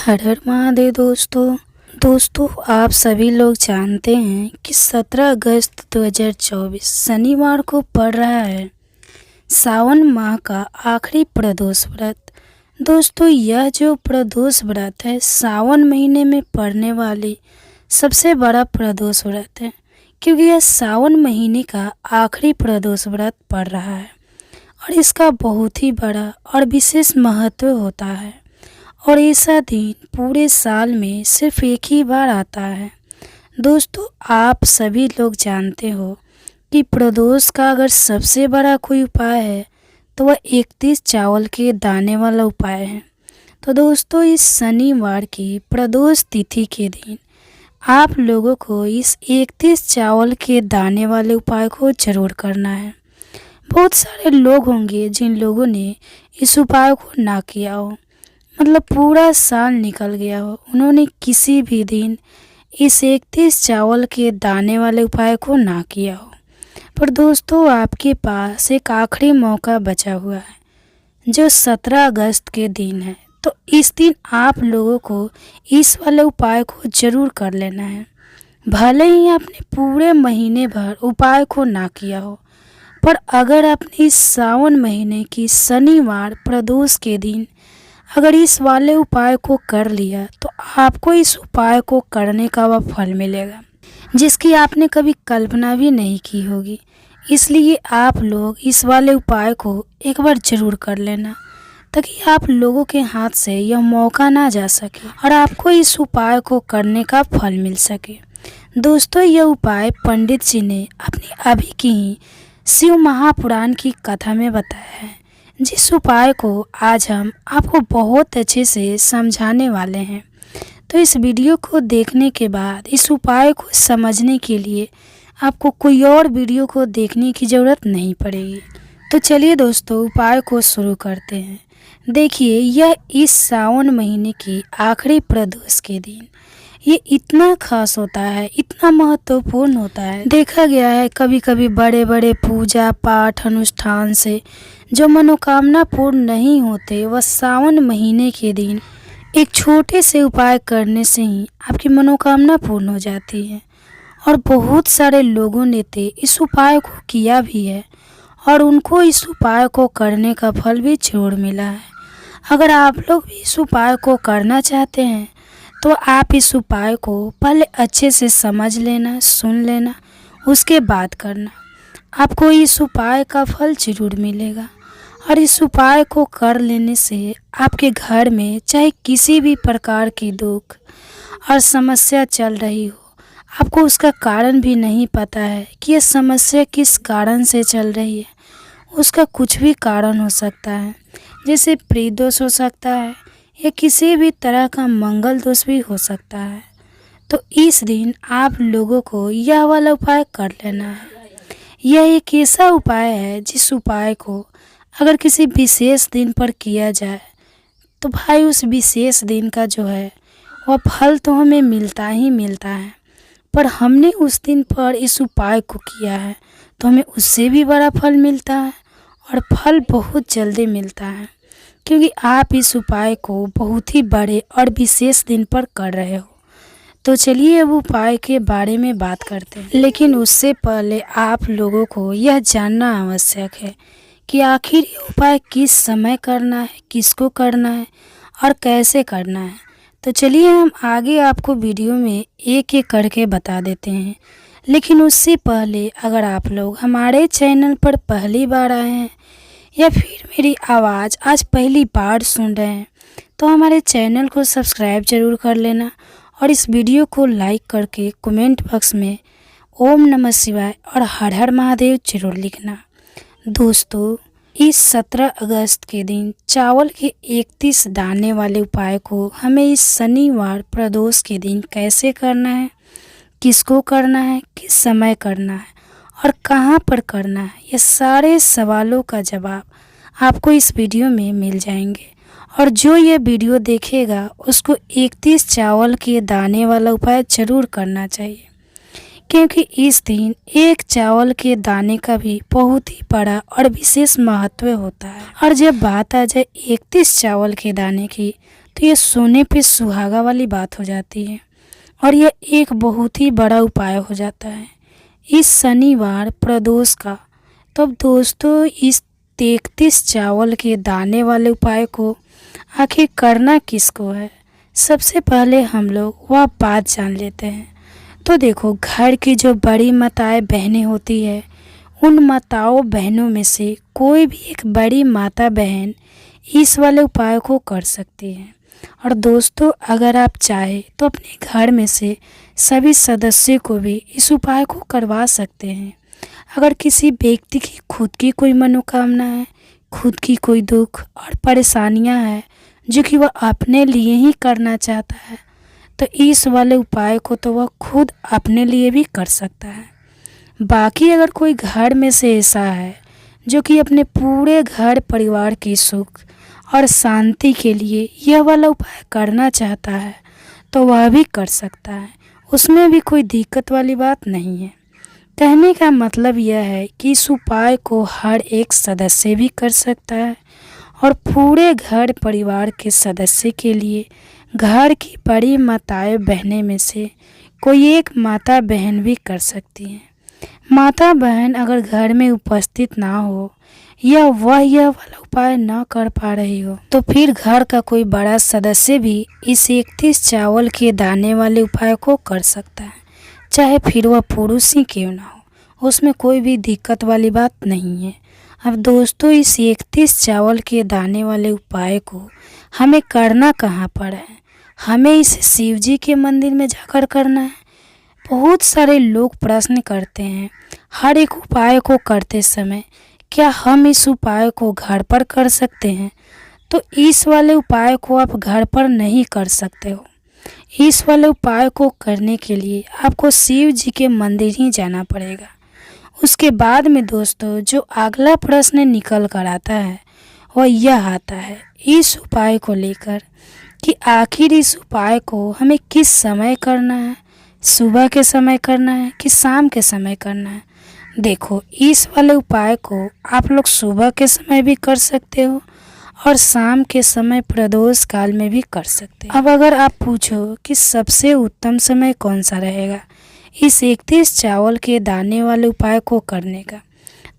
हर हर महादेव दोस्तों आप सभी लोग जानते हैं कि 17 अगस्त 2024 शनिवार को पड़ रहा है सावन माह का आखिरी प्रदोष व्रत। दोस्तों यह जो प्रदोष व्रत है सावन महीने में पड़ने वाली सबसे बड़ा प्रदोष व्रत है, क्योंकि यह सावन महीने का आखिरी प्रदोष व्रत पड़ रहा है और इसका बहुत ही बड़ा और विशेष महत्व होता है। और ऐसा दिन पूरे साल में सिर्फ एक ही बार आता है। दोस्तों आप सभी लोग जानते हो कि प्रदोष का अगर सबसे बड़ा कोई उपाय है तो वह 31 चावल के दाने वाला उपाय है। तो दोस्तों इस शनिवार की प्रदोष तिथि के दिन आप लोगों को इस 31 चावल के दाने वाले उपाय को ज़रूर करना है। बहुत सारे लोग होंगे जिन लोगों ने इस उपाय को ना किया हो, मतलब पूरा साल निकल गया हो, उन्होंने किसी भी दिन इस 31 चावल के दाने वाले उपाय को ना किया हो। पर दोस्तों आपके पास एक आखिरी मौका बचा हुआ है जो 17 अगस्त के दिन है। तो इस दिन आप लोगों को इस वाले उपाय को ज़रूर कर लेना है। भले ही आपने पूरे महीने भर उपाय को ना किया हो, पर अगर आपने इस सावन महीने की शनिवार प्रदोष के दिन अगर इस वाले उपाय को कर लिया तो आपको इस उपाय को करने का वह फल मिलेगा जिसकी आपने कभी कल्पना भी नहीं की होगी। इसलिए आप लोग इस वाले उपाय को एक बार ज़रूर कर लेना ताकि आप लोगों के हाथ से यह मौका ना जा सके और आपको इस उपाय को करने का फल मिल सके। दोस्तों यह उपाय पंडित जी ने अपनी अभी की ही शिव महापुराण की कथा में बताया है, जिस उपाय को आज हम आपको बहुत अच्छे से समझाने वाले हैं। तो इस वीडियो को देखने के बाद इस उपाय को समझने के लिए आपको कोई और वीडियो को देखने की ज़रूरत नहीं पड़ेगी। तो चलिए दोस्तों उपाय को शुरू करते हैं। देखिए यह इस सावन महीने की आखिरी प्रदोष के दिन ये इतना खास होता है, इतना महत्वपूर्ण होता है। देखा गया है कभी कभी बड़े बड़े पूजा पाठ अनुष्ठान से जो मनोकामना पूर्ण नहीं होते, वह सावन महीने के दिन एक छोटे से उपाय करने से ही आपकी मनोकामना पूर्ण हो जाती है। और बहुत सारे लोगों ने तो इस उपाय को किया भी है और उनको इस उपाय को करने का फल भी जरूर मिला है। अगर आप लोग भी इस उपाय को करना चाहते हैं तो आप इस उपाय को पहले अच्छे से समझ लेना, सुन लेना, उसके बाद करना। आपको इस उपाय का फल जरूर मिलेगा और इस उपाय को कर लेने से आपके घर में चाहे किसी भी प्रकार की दुख और समस्या चल रही हो, आपको उसका कारण भी नहीं पता है कि यह समस्या किस कारण से चल रही है, उसका कुछ भी कारण हो सकता है, जैसे प्रीदोष हो सकता है या किसी भी तरह का मंगल दोष भी हो सकता है। तो इस दिन आप लोगों को यह वाला उपाय कर लेना है। यह एक ऐसा उपाय है जिस उपाय को अगर किसी विशेष दिन पर किया जाए तो भाई उस विशेष दिन का जो है वह फल तो हमें मिलता ही मिलता है, पर हमने उस दिन पर इस उपाय को किया है तो हमें उससे भी बड़ा फल मिलता है और फल बहुत जल्दी मिलता है, क्योंकि आप इस उपाय को बहुत ही बड़े और विशेष दिन पर कर रहे हो। तो चलिए अब उपाय के बारे में बात करते हैं, लेकिन उससे पहले आप लोगों को यह जानना आवश्यक है कि आखिर ये उपाय किस समय करना है, किसको करना है और कैसे करना है। तो चलिए हम आगे आपको वीडियो में एक एक करके बता देते हैं। लेकिन उससे पहले अगर आप लोग हमारे चैनल पर पहली बार आए हैं या फिर मेरी आवाज़ आज पहली बार सुन रहे हैं तो हमारे चैनल को सब्सक्राइब ज़रूर कर लेना और इस वीडियो को लाइक करके कमेंट बॉक्स में ओम नमः शिवाय और हर हर महादेव जरूर लिखना। दोस्तों इस 17 अगस्त के दिन चावल के 31 दाने वाले उपाय को हमें इस शनिवार प्रदोष के दिन कैसे करना है, किसको करना है, किस समय करना है और कहाँ पर करना है, ये सारे सवालों का जवाब आपको इस वीडियो में मिल जाएंगे। और जो ये वीडियो देखेगा उसको 31 चावल के दाने वाला उपाय ज़रूर करना चाहिए, क्योंकि इस दिन एक चावल के दाने का भी बहुत ही बड़ा और विशेष महत्व होता है। और जब बात आ जाए 31 चावल के दाने की तो ये सोने पे सुहागा वाली बात हो जाती है और यह एक बहुत ही बड़ा उपाय हो जाता है इस शनिवार प्रदोष का। तो अब दोस्तों इस 33 चावल के दाने वाले उपाय को आखिर करना किसको है, सबसे पहले हम लोग वह बात जान लेते हैं। तो देखो, घर की जो बड़ी माताएं बहनें होती है, उन माताओं बहनों में से कोई भी एक बड़ी माता बहन इस वाले उपाय को कर सकती है। और दोस्तों अगर आप चाहे तो अपने घर में से सभी सदस्यों को भी इस उपाय को करवा सकते हैं। अगर किसी व्यक्ति की खुद की कोई मनोकामना है, खुद की कोई दुख और परेशानियां हैं जो कि वह अपने लिए ही करना चाहता है, तो इस वाले उपाय को तो वह खुद अपने लिए भी कर सकता है। बाकी अगर कोई घर में से ऐसा है जो कि अपने पूरे घर परिवार की सुख और शांति के लिए यह वाला उपाय करना चाहता है, तो वह भी कर सकता है। उसमें भी कोई दिक्कत वाली बात नहीं है। कहने का मतलब यह है कि इस उपाय को हर एक सदस्य भी कर सकता है और पूरे घर परिवार के सदस्य के लिए घर की बड़ी माताएं बहनें में से कोई एक माता बहन भी कर सकती है। माता बहन अगर घर में उपस्थित ना हो या वह यह वाला उपाय ना कर पा रही हो, तो फिर घर का कोई बड़ा सदस्य भी इस 31 चावल के दाने वाले उपाय को कर सकता है, चाहे फिर वह पुरुष ही क्यों ना हो। उसमें कोई भी दिक्कत वाली बात नहीं है। अब दोस्तों इस 31 चावल के दाने वाले उपाय को हमें करना कहाँ पर है? हमें इसे शिव जी के मंदिर में जाकर करना है। बहुत सारे लोग प्रश्न करते हैं हर एक उपाय को करते समय, क्या हम इस उपाय को घर पर कर सकते हैं? तो इस वाले उपाय को आप घर पर नहीं कर सकते हो। इस वाले उपाय को करने के लिए आपको शिव जी के मंदिर ही जाना पड़ेगा। उसके बाद में दोस्तों जो अगला प्रश्न निकल कर आता है वह यह आता है इस उपाय को लेकर कि आखिर इस उपाय को हमें किस समय करना है, सुबह के समय करना है कि शाम के समय करना है। देखो, इस वाले उपाय को आप लोग सुबह के समय भी कर सकते हो और शाम के समय प्रदोष काल में भी कर सकते हो। अब अगर आप पूछो कि सबसे उत्तम समय कौन सा रहेगा इस 31 चावल के दाने वाले उपाय को करने का,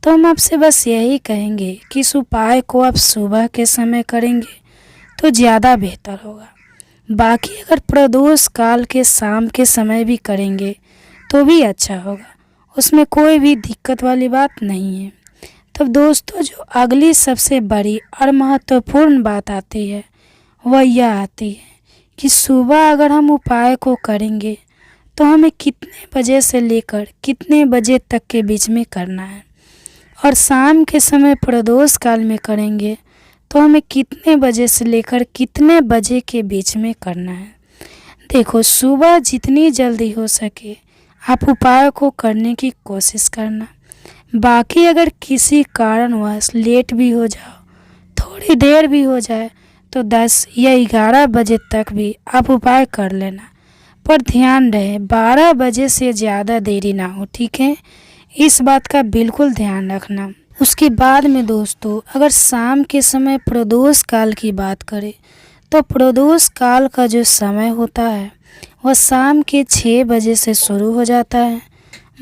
तो हम आपसे बस यही कहेंगे कि इस उपाय को आप सुबह के समय करेंगे तो ज़्यादा बेहतर होगा। बाकी अगर प्रदोष काल के शाम के समय भी करेंगे तो भी अच्छा होगा, उसमें कोई भी दिक्कत वाली बात नहीं है। तब दोस्तों जो अगली सबसे बड़ी और महत्वपूर्ण बात आती है वह यह आती है कि सुबह अगर हम उपाय को करेंगे तो हमें कितने बजे से लेकर कितने बजे तक के बीच में करना है, और शाम के समय प्रदोष काल में करेंगे तो हमें कितने बजे से लेकर कितने बजे के बीच में करना है। देखो, सुबह जितनी जल्दी हो सके आप उपाय को करने की कोशिश करना। बाकी अगर किसी कारणवश लेट भी हो जाओ, थोड़ी देर भी हो जाए, तो 10 या 11 बजे तक भी आप उपाय कर लेना। पर ध्यान रहे 12 बजे से ज़्यादा देरी ना हो, ठीक है? इस बात का बिल्कुल ध्यान रखना। उसके बाद में दोस्तों अगर शाम के समय प्रदोष काल की बात करें तो प्रदोष काल का जो समय होता है वह शाम के 6 बजे से शुरू हो जाता है।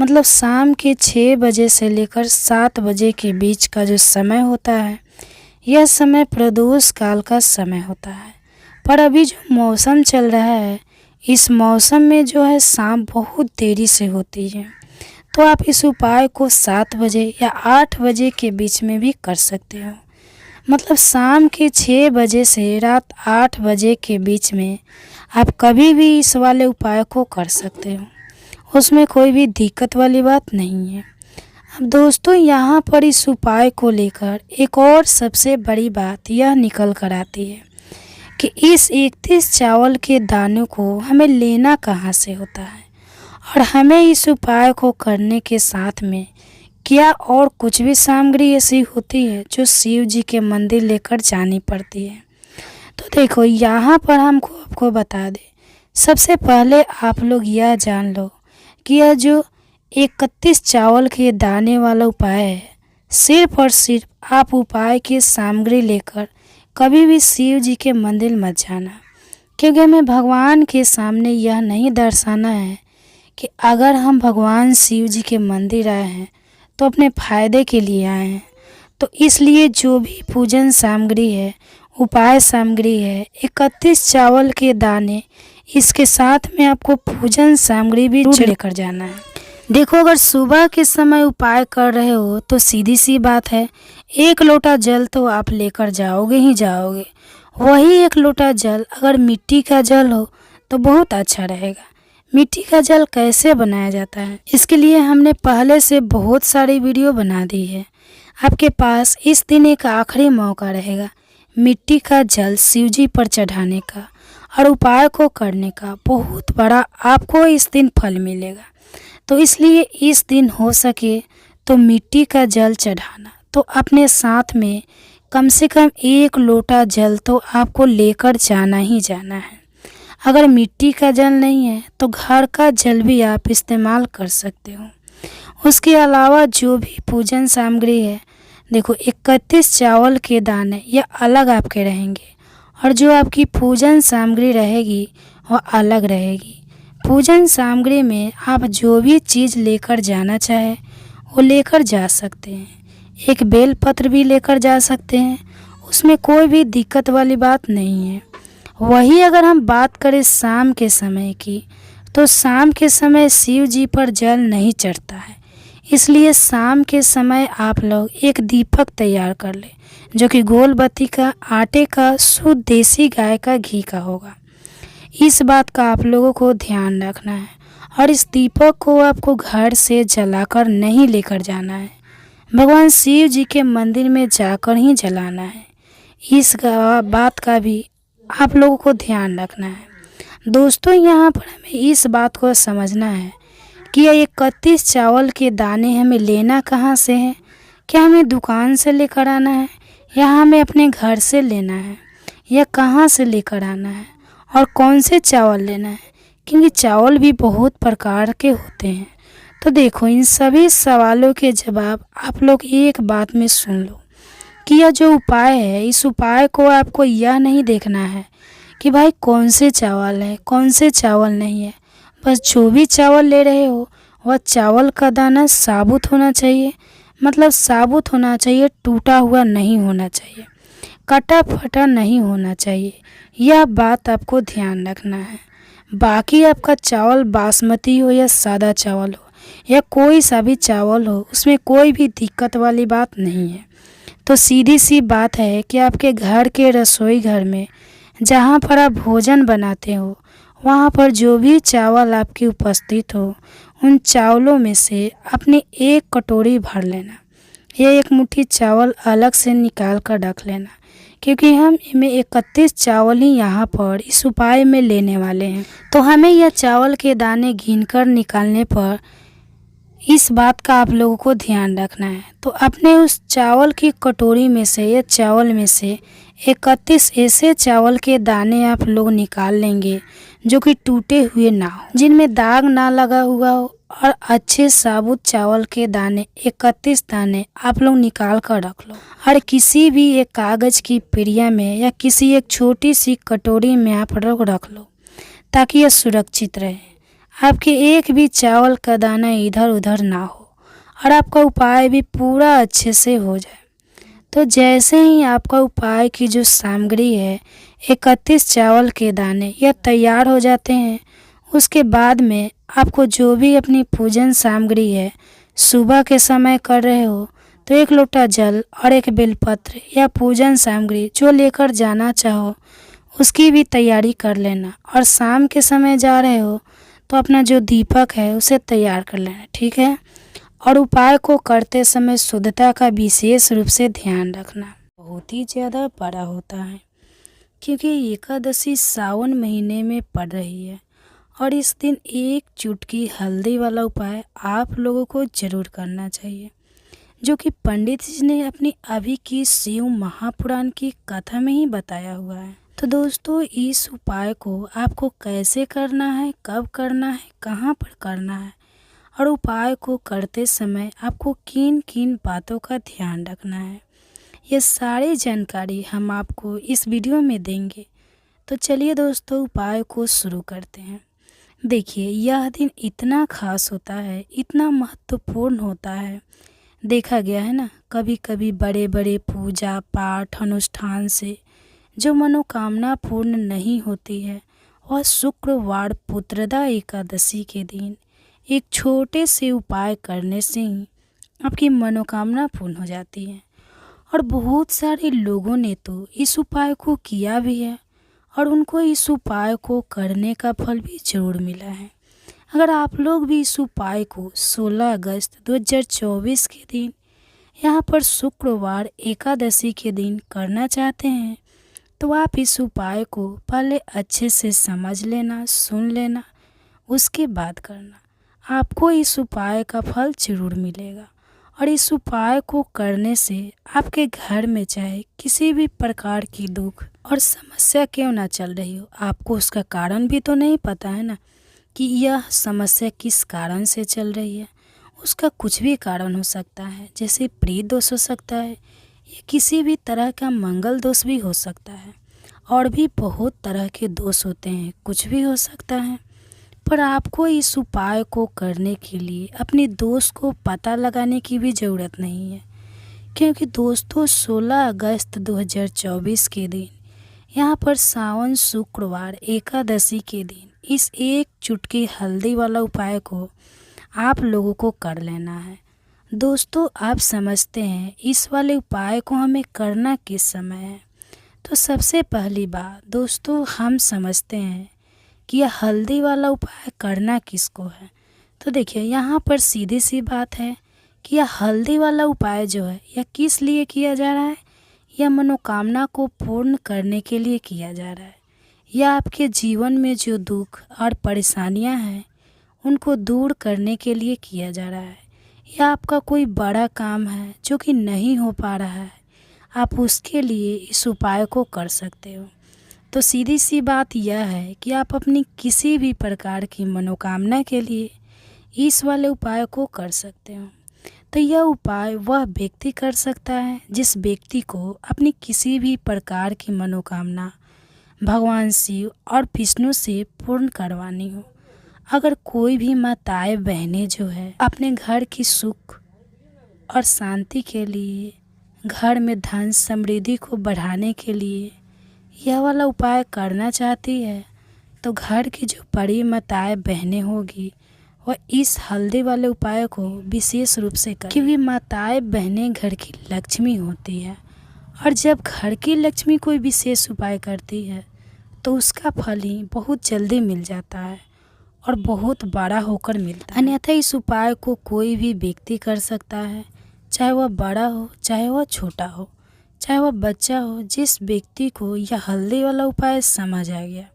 मतलब शाम के 6 बजे से लेकर 7 बजे के बीच का जो समय होता है यह समय प्रदोष काल का समय होता है। पर अभी जो मौसम चल रहा है इस मौसम में जो है शाम बहुत देरी से होती है, तो आप इस उपाय को 7 बजे या 8 बजे के बीच में भी कर सकते हो। मतलब शाम के 6 बजे से रात 8 बजे के बीच में आप कभी भी इस वाले उपाय को कर सकते हो, उसमें कोई भी दिक्कत वाली बात नहीं है। अब दोस्तों यहाँ पर इस उपाय को लेकर एक और सबसे बड़ी बात यह निकल कर आती है कि इस 31 चावल के दानों को हमें लेना कहाँ से होता है, और हमें इस उपाय को करने के साथ में क्या और कुछ भी सामग्री ऐसी होती है जो शिव जी के मंदिर लेकर जानी पड़ती है। तो देखो यहाँ पर हमको आपको बता दें, सबसे पहले आप लोग यह जान लो कि यह जो 31 चावल के दाने वाला उपाय है, सिर्फ और सिर्फ आप उपाय की सामग्री लेकर कभी भी शिव जी के मंदिर मत जाना। क्योंकि हमें भगवान के सामने यह नहीं दर्शाना है कि अगर हम भगवान शिव जी के मंदिर आए हैं तो अपने फायदे के लिए आए हैं। तो इसलिए जो भी पूजन सामग्री है, उपाय सामग्री है, 31 चावल के दाने, इसके साथ में आपको पूजन सामग्री भी लेकर जाना है। देखो, अगर सुबह के समय उपाय कर रहे हो तो सीधी सी बात है, 1 लोटा जल तो आप लेकर जाओगे ही जाओगे। वही 1 लोटा जल अगर मिट्टी का जल हो तो बहुत अच्छा रहेगा। मिट्टी का जल कैसे बनाया जाता है, इसके लिए हमने पहले से बहुत सारी वीडियो बना दी है। आपके पास इस दिन एक आखिरी मौका रहेगा मिट्टी का जल शिवजी पर चढ़ाने का और उपाय को करने का। बहुत बड़ा आपको इस दिन फल मिलेगा। तो इसलिए इस दिन हो सके तो मिट्टी का जल चढ़ाना, तो अपने साथ में कम से कम 1 लोटा जल तो आपको लेकर जाना ही जाना है। अगर मिट्टी का जल नहीं है तो घर का जल भी आप इस्तेमाल कर सकते हो। उसके अलावा जो भी पूजन सामग्री है, देखो 31 चावल के दाने ये अलग आपके रहेंगे और जो आपकी पूजन सामग्री रहेगी वह अलग रहेगी। पूजन सामग्री में आप जो भी चीज़ लेकर जाना चाहे वो लेकर जा सकते हैं। एक बेलपत्र भी लेकर जा सकते हैं, उसमें कोई भी दिक्कत वाली बात नहीं है। वही अगर हम बात करें शाम के समय की, तो शाम के समय शिव जी पर जल नहीं चढ़ता है। इसलिए शाम के समय आप लोग एक दीपक तैयार कर लें जो कि गोल बत्ती का, आटे का, शुद्ध देसी गाय का घी का होगा। इस बात का आप लोगों को ध्यान रखना है और इस दीपक को आपको घर से जलाकर नहीं लेकर जाना है, भगवान शिव जी के मंदिर में जाकर ही जलाना है। इस बात का भी आप लोगों को ध्यान रखना है। दोस्तों, यहाँ पर हमें इस बात को समझना है कि ये 31 चावल के दाने हमें लेना कहाँ से है। क्या हमें दुकान से लेकर आना है या हमें अपने घर से लेना है, या कहाँ से लेकर आना है और कौन से चावल लेना है, क्योंकि चावल भी बहुत प्रकार के होते हैं। तो देखो, इन सभी सवालों के जवाब आप लोग एक बात में सुन लो कि यह जो उपाय है, इस उपाय को आपको यह नहीं देखना है कि भाई कौन से चावल है, कौन से चावल नहीं है। बस जो भी चावल ले रहे हो वह चावल का दाना साबुत होना चाहिए, मतलब साबुत होना चाहिए, टूटा हुआ नहीं होना चाहिए, कटा फटा नहीं होना चाहिए। यह बात आपको ध्यान रखना है। बाकी आपका चावल बासमती हो या सादा चावल हो या कोई सा भी चावल हो, उसमें कोई भी दिक्कत वाली बात नहीं है। तो सीधी सी बात है कि आपके घर के रसोई घर में जहाँ पर आप भोजन बनाते हो, वहाँ पर जो भी चावल आपकी उपस्थित हो, उन चावलों में से अपनी 1 कटोरी भर लेना या 1 मुट्ठी चावल अलग से निकाल कर रख लेना, क्योंकि हम इनमें 31 चावल ही यहाँ पर इस उपाय में लेने वाले हैं। तो हमें यह चावल के दाने गिनकर निकालने पर इस बात का आप लोगों को ध्यान रखना है। तो अपने उस चावल की कटोरी में से या चावल में से 31 ऐसे चावल के दाने आप लोग निकाल लेंगे जो कि टूटे हुए ना हो, जिनमें दाग ना लगा हुआ हो, और अच्छे साबुत चावल के दाने 31 दाने आप लोग निकाल कर रख लो और किसी भी एक कागज़ की पिड़िया में या किसी एक छोटी सी कटोरी में आप लोग रख लो, ताकि यह सुरक्षित रहे। आपके एक भी चावल का दाना इधर उधर ना हो और आपका उपाय भी पूरा अच्छे से हो जाए। तो जैसे ही आपका उपाय की जो सामग्री है, 31 चावल के दाने, यह तैयार हो जाते हैं, उसके बाद में आपको जो भी अपनी पूजन सामग्री है, सुबह के समय कर रहे हो तो 1 लोटा जल और 1 बेलपत्र या पूजन सामग्री जो लेकर जाना चाहो उसकी भी तैयारी कर लेना। और शाम के समय जा रहे हो तो अपना जो दीपक है उसे तैयार कर लेना, ठीक है। और उपाय को करते समय शुद्धता का विशेष रूप से ध्यान रखना बहुत ही ज़्यादा बड़ा होता है, क्योंकि एकादशी सावन महीने में पड़ रही है और इस दिन 1 चुटकी हल्दी वाला उपाय आप लोगों को ज़रूर करना चाहिए, जो कि पंडित जी ने अपनी अभी की शिव महापुराण की कथा में ही बताया हुआ है। तो दोस्तों, इस उपाय को आपको कैसे करना है, कब करना है, कहाँ पर करना है और उपाय को करते समय आपको किन किन बातों का ध्यान रखना है, ये सारी जानकारी हम आपको इस वीडियो में देंगे। तो चलिए दोस्तों उपाय को शुरू करते हैं। देखिए यह दिन इतना खास होता है, इतना महत्वपूर्ण होता है। देखा गया है ना, कभी कभी बड़े बड़े पूजा पाठ अनुष्ठान से जो मनोकामना पूर्ण नहीं होती है, और शुक्रवार पुत्रदा एकादशी के दिन एक छोटे से उपाय करने से ही आपकी मनोकामना पूर्ण हो जाती है। और बहुत सारे लोगों ने तो इस उपाय को किया भी है और उनको इस उपाय को करने का फल भी जरूर मिला है। अगर आप लोग भी इस उपाय को 16 अगस्त 2024 के दिन यहाँ पर शुक्रवार एकादशी के दिन करना चाहते हैं, तो आप इस उपाय को पहले अच्छे से समझ लेना, सुन लेना, उसके बाद करना। आपको इस उपाय का फल जरूर मिलेगा। और इस उपाय को करने से आपके घर में चाहे किसी भी प्रकार की दुख और समस्या क्यों ना चल रही हो, आपको उसका कारण भी तो नहीं पता है ना कि यह समस्या किस कारण से चल रही है। उसका कुछ भी कारण हो सकता है, जैसे प्रीत दोष हो सकता है या किसी भी तरह का मंगल दोष भी हो सकता है, और भी बहुत तरह के दोष होते हैं, कुछ भी हो सकता है। पर आपको इस उपाय को करने के लिए अपने दोस्त को पता लगाने की भी ज़रूरत नहीं है, क्योंकि दोस्तों 16 अगस्त 2024 के दिन यहाँ पर सावन शुक्रवार एकादशी के दिन इस एक चुटकी हल्दी वाला उपाय को आप लोगों को कर लेना है। दोस्तों आप समझते हैं इस वाले उपाय को हमें करना किस समय है। तो सबसे पहली बात दोस्तों, हम समझते हैं कि यह हल्दी वाला उपाय करना किसको है। तो देखिए यहाँ पर सीधी सी बात है कि यह हल्दी वाला उपाय जो है यह किस लिए किया जा रहा है। यह मनोकामना को पूर्ण करने के लिए किया जा रहा है। यह आपके जीवन में जो दुख और परेशानियां हैं उनको दूर करने के लिए किया जा रहा है। यह आपका कोई बड़ा काम है जो कि नहीं हो पा रहा है, आप उसके लिए इस उपाय को कर सकते हो। तो सीधी सी बात यह है कि आप अपनी किसी भी प्रकार की मनोकामना के लिए इस वाले उपाय को कर सकते हो। तो यह उपाय वह व्यक्ति कर सकता है जिस व्यक्ति को अपनी किसी भी प्रकार की मनोकामना भगवान शिव और विष्णु से पूर्ण करवानी हो। अगर कोई भी माताएं बहनें जो है अपने घर की सुख और शांति के लिए, घर में धन समृद्धि को बढ़ाने के लिए यह वाला उपाय करना चाहती है, तो घर की जो बड़ी माताएं बहनें होगी वह इस हल्दी वाले उपाय को विशेष रूप से करें, क्योंकि माताएं बहनें घर की लक्ष्मी होती है। और जब घर की लक्ष्मी कोई विशेष उपाय करती है तो उसका फल ही बहुत जल्दी मिल जाता है और बहुत बड़ा होकर मिलता है। अन्यथा इस उपाय को कोई भी व्यक्ति कर सकता है, चाहे वह बड़ा हो, चाहे वह छोटा हो, चाहे वह बच्चा हो। जिस व्यक्ति को यह हल्दी वाला उपाय समझ आ गया,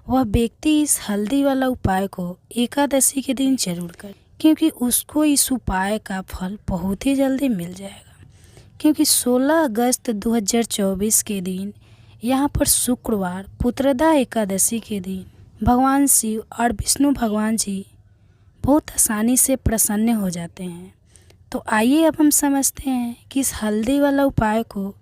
वह व्यक्ति इस हल्दी वाला उपाय को एकादशी के दिन जरूर करे, क्योंकि उसको इस उपाय का फल बहुत ही जल्दी मिल जाएगा। क्योंकि 16 अगस्त 2024 के दिन यहाँ पर शुक्रवार पुत्रदा एकादशी के दिन भगवान शिव और विष्णु भगवान जी बहुत आसानी से प्रसन्न हो जाते हैं। तो आइए अब हम समझते हैं कि इस हल्दी वाला उपाय को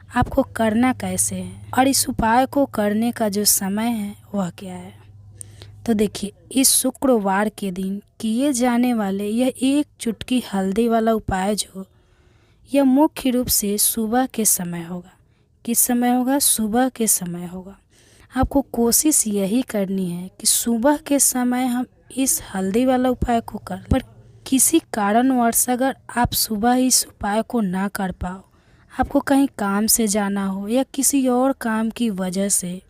आपको करना कैसे है और इस उपाय को करने का जो समय है वह क्या है। तो देखिए इस शुक्रवार के दिन किए जाने वाले यह एक चुटकी हल्दी वाला उपाय जो यह मुख्य रूप से सुबह के समय होगा। किस समय होगा? सुबह के समय होगा। आपको कोशिश यही करनी है कि सुबह के समय हम इस हल्दी वाला उपाय को कर। पर किसी कारणवश अगर आप सुबह इस उपाय को ना कर पाओ, आपको कहीं काम से जाना हो या किसी और काम की वजह से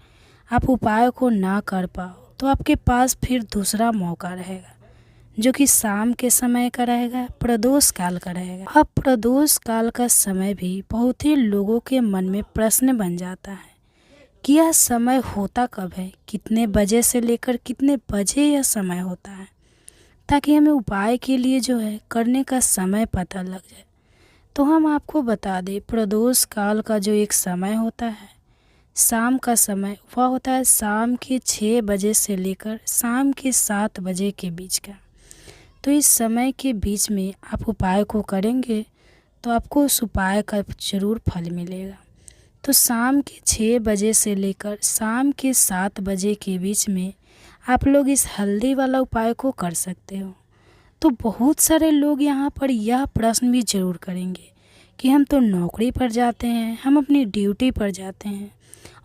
आप उपाय को ना कर पाओ, तो आपके पास फिर दूसरा मौका रहेगा जो कि शाम के समय का रहेगा, प्रदोष काल का रहेगा। अब प्रदोष काल का समय भी बहुत ही लोगों के मन में प्रश्न बन जाता है कि यह समय होता कब है, कितने बजे से लेकर कितने बजे यह समय होता है, ताकि हमें उपाय के लिए जो है करने का समय पता लग जाए। तो हम आपको बता दें, प्रदोष काल का जो एक समय होता है, शाम का समय, वह होता है शाम के 6 बजे से लेकर शाम के 7 बजे के बीच का। तो इस समय के बीच में आप उपाय को करेंगे तो आपको उस उपाय का ज़रूर फल मिलेगा। तो शाम के 6 बजे से लेकर शाम के 7 बजे के बीच में आप लोग इस हल्दी वाला उपाय को कर सकते हो। तो बहुत सारे लोग यहाँ पर यह प्रश्न भी ज़रूर करेंगे कि हम तो नौकरी पर जाते हैं, हम अपनी ड्यूटी पर जाते हैं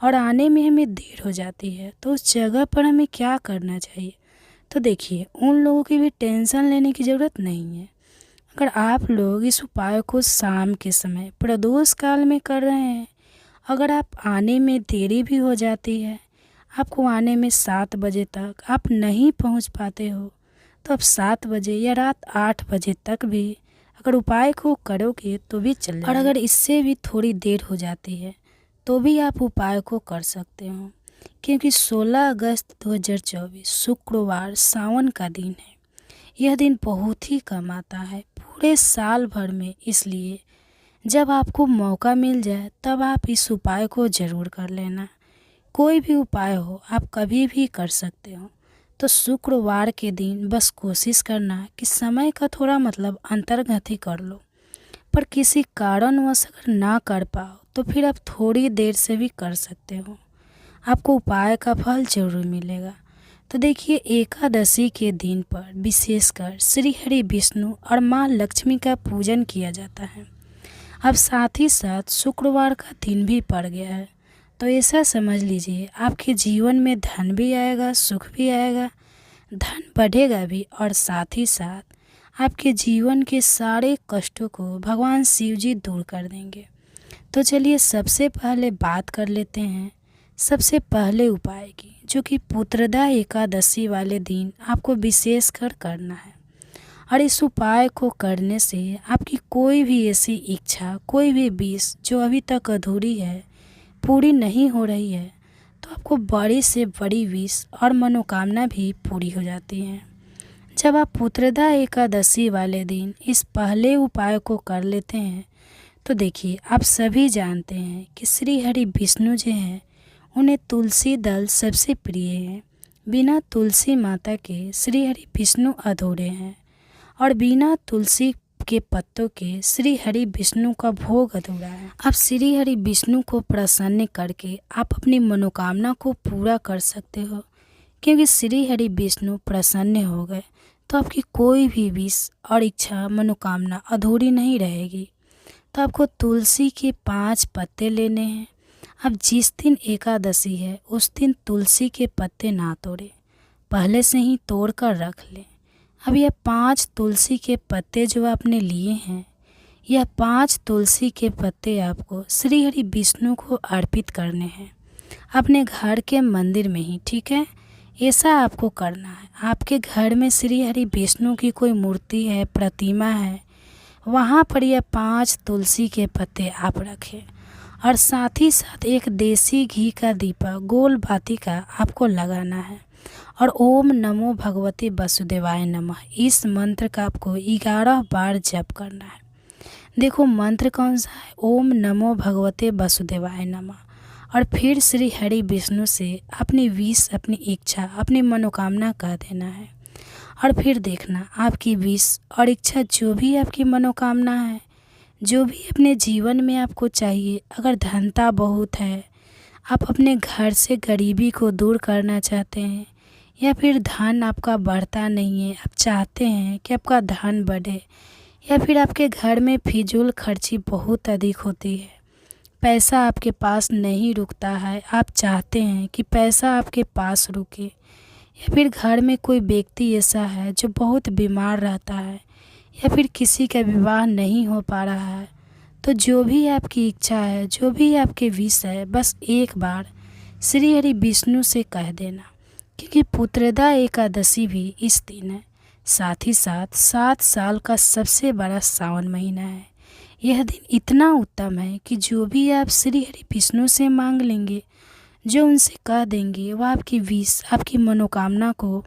और आने में हमें देर हो जाती है, तो उस जगह पर हमें क्या करना चाहिए। तो देखिए, उन लोगों की भी टेंशन लेने की ज़रूरत नहीं है। अगर आप लोग इस उपाय को शाम के समय प्रदोष काल में कर रहे हैं, अगर आप आने में देरी भी हो जाती है, आपको आने में 7 बजे तक आप नहीं पहुंच पाते हो, तो आप 7 बजे या रात 8 बजे तक भी अगर उपाय को करोगे तो भी चलेगा। और अगर इससे भी थोड़ी देर हो जाती है तो भी आप उपाय को कर सकते हो, क्योंकि 16 अगस्त 2024 शुक्रवार सावन का दिन है। यह दिन बहुत ही कम आता है पूरे साल भर में, इसलिए जब आपको मौका मिल जाए तब आप इस उपाय को ज़रूर कर लेना। कोई भी उपाय हो आप कभी भी कर सकते हो। तो शुक्रवार के दिन बस कोशिश करना कि समय का थोड़ा अंतर्गत ही कर लो, पर किसी कारणवश अगर ना कर पाओ तो फिर आप थोड़ी देर से भी कर सकते हो, आपको उपाय का फल जरूर मिलेगा। तो देखिए, एकादशी के दिन पर विशेषकर श्री हरि विष्णु और माँ लक्ष्मी का पूजन किया जाता है। अब साथ ही साथ शुक्रवार का दिन भी पड़ गया है, तो ऐसा समझ लीजिए आपके जीवन में धन भी आएगा, सुख भी आएगा, धन बढ़ेगा भी, और साथ ही साथ आपके जीवन के सारे कष्टों को भगवान शिव जी दूर कर देंगे। तो चलिए सबसे पहले बात कर लेते हैं सबसे पहले उपाय की, जो कि पुत्रदा एकादशी वाले दिन आपको विशेषकर करना है। और इस उपाय को करने से आपकी कोई भी ऐसी इच्छा, कोई भी विश जो अभी तक अधूरी है, पूरी नहीं हो रही है, तो आपको बड़ी से बड़ी विश और मनोकामना भी पूरी हो जाती हैं। जब आप पुत्रदा एकादशी वाले दिन इस पहले उपाय को कर लेते हैं, तो देखिए, आप सभी जानते हैं कि श्री हरि विष्णु जी हैं, उन्हें तुलसी दल सबसे प्रिय है। बिना तुलसी माता के श्री हरि विष्णु अधूरे हैं, और बिना तुलसी के पत्तों के श्री हरि विष्णु का भोग अधूरा है। आप श्री हरि विष्णु को प्रसन्न करके आप अपनी मनोकामना को पूरा कर सकते हो, क्योंकि श्री हरि विष्णु प्रसन्न हो गए तो आपकी कोई भी विश और इच्छा, मनोकामना अधूरी नहीं रहेगी। तो आपको तुलसी के 5 पत्ते लेने हैं। अब जिस दिन एकादशी है उस दिन तुलसी के पत्ते ना तोड़े, पहले से ही तोड़ कर रख लें। अब यह 5 तुलसी के पत्ते जो आपने लिए हैं, यह 5 तुलसी के पत्ते आपको श्री हरि विष्णु को अर्पित करने हैं, अपने घर के मंदिर में ही, ठीक है। ऐसा आपको करना है। आपके घर में श्री हरि विष्णु की कोई मूर्ति है, प्रतिमा है, वहाँ पर यह 5 तुलसी के पत्ते आप रखें, और साथ ही साथ एक देसी घी का दीपक गोल बाती का आपको लगाना है, और ओम नमो भगवते वसुदेवाय नमः इस मंत्र का आपको 11 बार जप करना है। देखो मंत्र कौन सा है, ओम नमो भगवते वसुदेवाय नमः, और फिर श्री हरि विष्णु से अपनी विश, अपनी इच्छा, अपनी मनोकामना कह देना है। और फिर देखना आपकी विश और इच्छा, जो भी आपकी मनोकामना है, जो भी अपने जीवन में आपको चाहिए, अगर धनता बहुत है, आप अपने घर से गरीबी को दूर करना चाहते हैं, या फिर धन आपका बढ़ता नहीं है, आप चाहते हैं कि आपका धन बढ़े, या फिर आपके घर में फिजूल खर्ची बहुत अधिक होती है, पैसा आपके पास नहीं रुकता है, आप चाहते हैं कि पैसा आपके पास रुके, या फिर घर में कोई व्यक्ति ऐसा है जो बहुत बीमार रहता है, या फिर किसी का विवाह नहीं हो पा रहा है, तो जो भी आपकी इच्छा है, जो भी आपके विश है, बस एक बार श्री हरि विष्णु से कह देना, क्योंकि पुत्रदा एकादशी भी इस दिन है। साथ ही साथ 7 साल का सबसे बड़ा सावन महीना है। यह दिन इतना उत्तम है कि जो भी आप श्री हरि विष्णु से मांग लेंगे, जो उनसे कह देंगे, वह आपकी विश, आपकी मनोकामना को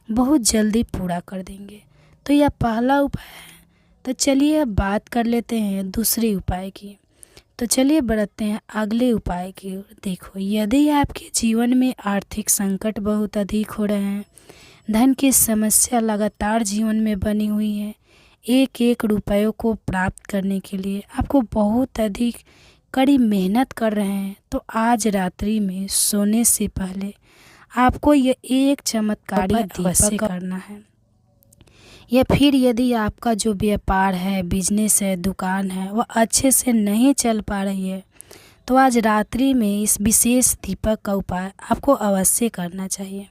बहुत जल्दी पूरा कर देंगे। तो यह पहला उपाय है। तो चलिए अब बात कर लेते हैं दूसरे उपाय की। तो चलिए बढ़ते हैं अगले उपाय की ओर। देखो, यदि आपके जीवन में आर्थिक संकट बहुत अधिक हो रहे हैं, धन की समस्या लगातार जीवन में बनी हुई है, एक एक रुपयों को प्राप्त करने के लिए आपको बहुत अधिक कड़ी मेहनत कर रहे हैं तो आज रात्रि में सोने से पहले आपको यह एक चमत्कारी दीपक करना है। या फिर यदि आपका जो व्यापार है, बिजनेस है, दुकान है, वह अच्छे से नहीं चल पा रही है तो आज रात्रि में इस विशेष दीपक का उपाय आपको अवश्य करना चाहिए।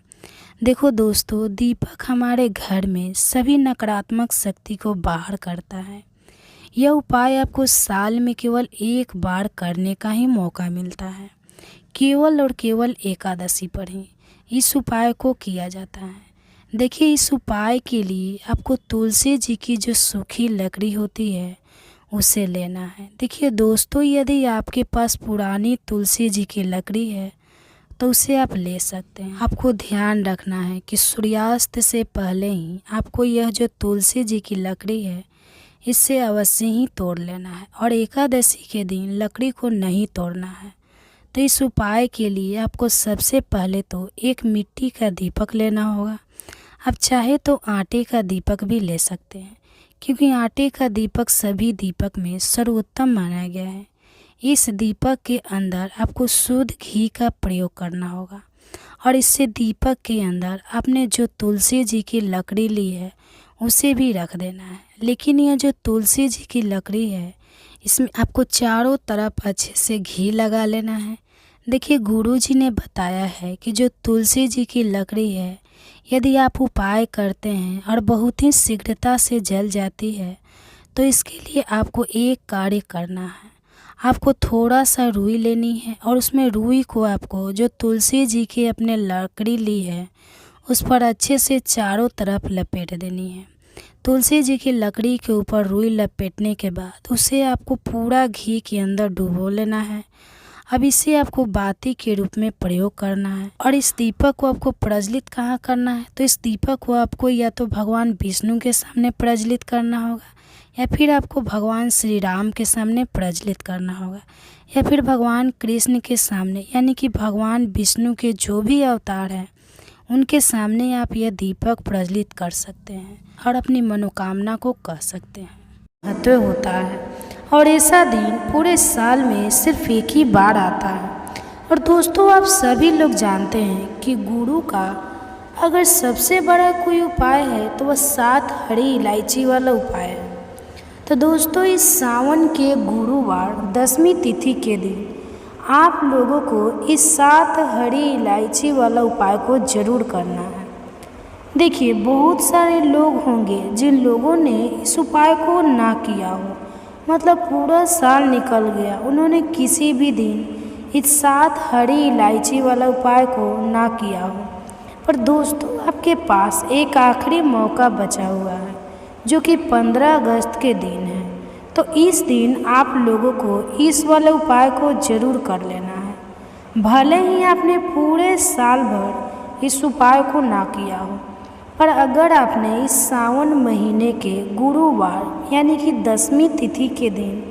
देखो दोस्तों, दीपक हमारे घर में सभी नकारात्मक शक्ति को बाहर करता है। यह उपाय आपको साल में केवल एक बार करने का ही मौका मिलता है। केवल और केवल एकादशी पर ही इस उपाय को किया जाता है। देखिए, इस उपाय के लिए आपको तुलसी जी की जो सूखी लकड़ी होती है उसे लेना है। देखिए दोस्तों, यदि आपके पास पुरानी तुलसी जी की लकड़ी है तो उसे आप ले सकते हैं। आपको ध्यान रखना है कि सूर्यास्त से पहले ही आपको यह जो तुलसी जी की लकड़ी है इससे अवश्य ही तोड़ लेना है और एकादशी के दिन लकड़ी को नहीं तोड़ना है। तो इस उपाय के लिए आपको सबसे पहले तो एक मिट्टी का दीपक लेना होगा। आप चाहे तो आटे का दीपक भी ले सकते हैं, क्योंकि आटे का दीपक सभी दीपक में सर्वोत्तम माना गया है। इस दीपक के अंदर आपको शुद्ध घी का प्रयोग करना होगा और इससे दीपक के अंदर आपने जो तुलसी जी की लकड़ी ली है उसे भी रख देना है। लेकिन यह जो तुलसी जी की लकड़ी है इसमें आपको चारों तरफ अच्छे से घी लगा लेना है। देखिए, गुरु जी ने बताया है कि जो तुलसी जी की लकड़ी है यदि आप उपाय करते हैं और बहुत ही शीघ्रता से जल जाती है तो इसके लिए आपको एक कार्य करना है। आपको थोड़ा सा रुई लेनी है और उसमें रुई को आपको जो तुलसी जी की अपने लकड़ी ली है उस पर अच्छे से चारों तरफ लपेट देनी है। तुलसी जी की लकड़ी के ऊपर रुई लपेटने के बाद उसे आपको पूरा घी के अंदर डुबो लेना है। अब इसे आपको बाती के रूप में प्रयोग करना है और इस दीपक को आपको प्रज्वलित कहाँ करना है, तो इस दीपक को आपको या तो भगवान विष्णु के सामने प्रज्वलित करना होगा या फिर आपको भगवान श्री राम के सामने प्रज्वलित करना होगा या फिर भगवान कृष्ण के सामने, यानी कि भगवान विष्णु के जो भी अवतार हैं उनके सामने आप यह दीपक प्रज्वलित कर सकते हैं और अपनी मनोकामना को कह सकते हैं। महत्व होता है और ऐसा दिन पूरे साल में सिर्फ एक ही बार आता है। और दोस्तों, आप सभी लोग जानते हैं कि गुरु का अगर सबसे बड़ा कोई उपाय है तो वह 7 हरी इलायची वाला उपाय है। तो दोस्तों, इस सावन के गुरुवार 10वीं तिथि के दिन आप लोगों को इस 7 हरी इलायची वाला उपाय को ज़रूर करना है। देखिए, बहुत सारे लोग होंगे जिन लोगों ने इस उपाय को ना किया हो, मतलब पूरा साल निकल गया, उन्होंने किसी भी दिन इस 7 हरी इलायची वाला उपाय को ना किया हो। पर दोस्तों, आपके पास एक आखिरी मौका बचा हुआ है जो कि 15 अगस्त के दिन है। तो इस दिन आप लोगों को इस वाले उपाय को ज़रूर कर लेना है। भले ही आपने पूरे साल भर इस उपाय को ना किया हो, पर अगर आपने इस सावन महीने के गुरुवार यानी कि 10वीं तिथि के दिन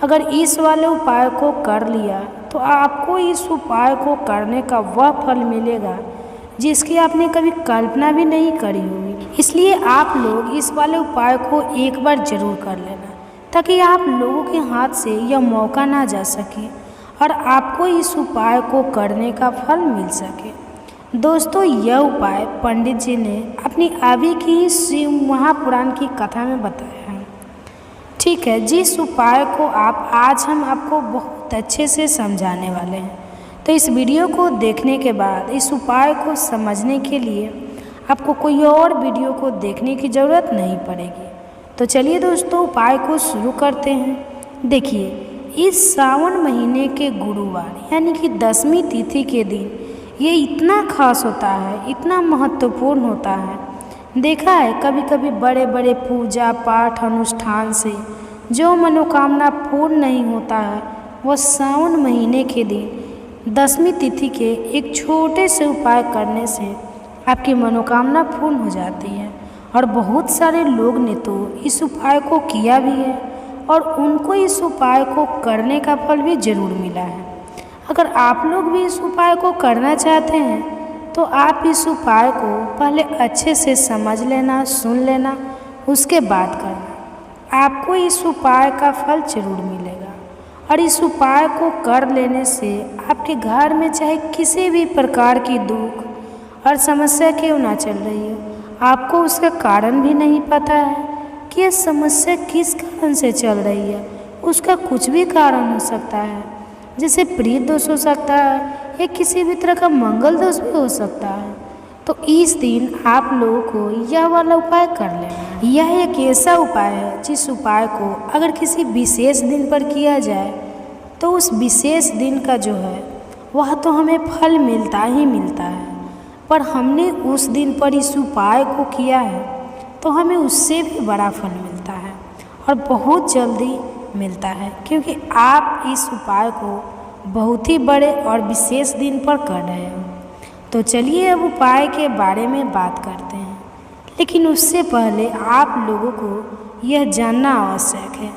अगर इस वाले उपाय को कर लिया तो आपको इस उपाय को करने का वह फल मिलेगा जिसकी आपने कभी कल्पना भी नहीं करी होगी। इसलिए आप लोग इस वाले उपाय को एक बार ज़रूर कर लेना ताकि आप लोगों के हाथ से यह मौका ना जा सके और आपको इस उपाय को करने का फल मिल सके। दोस्तों, यह उपाय पंडित जी ने अपनी अभी की ही शिव महापुराण की कथा में बताया है। ठीक है, जिस उपाय को आज हम आपको बहुत अच्छे से समझाने वाले हैं। तो इस वीडियो को देखने के बाद इस उपाय को समझने के लिए आपको कोई और वीडियो को देखने की ज़रूरत नहीं पड़ेगी। तो चलिए दोस्तों, उपाय को शुरू करते हैं। देखिए, इस सावन महीने के गुरुवार यानी कि 10वीं तिथि के दिन ये इतना खास होता है, इतना महत्वपूर्ण होता है। देखा है कभी कभी बड़े बड़े पूजा पाठ अनुष्ठान से जो मनोकामना पूर्ण नहीं होता है वह सावन महीने के दिन 10वीं तिथि के एक छोटे से उपाय करने से आपकी मनोकामना पूर्ण हो जाती है। और बहुत सारे लोग ने तो इस उपाय को किया भी है और उनको इस उपाय को करने का फल भी ज़रूर मिला है। अगर आप लोग भी इस उपाय को करना चाहते हैं तो आप इस उपाय को पहले अच्छे से समझ लेना, सुन लेना, उसके बाद करना। आपको इस उपाय का फल जरूर मिलेगा और इस उपाय को कर लेने से आपके घर में चाहे किसी भी प्रकार की दुख और समस्या क्यों ना चल रही हो, आपको उसका कारण भी नहीं पता है कि यह समस्या किस कारण से चल रही है। उसका कुछ भी कारण हो सकता है, जैसे प्रीत दोष हो सकता है या किसी भी तरह का मंगल दोष भी हो सकता है। तो इस दिन आप लोगों को यह वाला उपाय कर लेना है। यह एक ऐसा उपाय है जिस उपाय को अगर किसी विशेष दिन पर किया जाए तो उस विशेष दिन का जो है वह तो हमें फल मिलता ही मिलता है, पर हमने उस दिन पर इस उपाय को किया है तो हमें उससे भी बड़ा फल मिलता है और बहुत जल्दी मिलता है, क्योंकि आप इस उपाय को बहुत ही बड़े और विशेष दिन पर कर रहे हो। तो चलिए अब उपाय के बारे में बात करते हैं, लेकिन उससे पहले आप लोगों को यह जानना आवश्यक है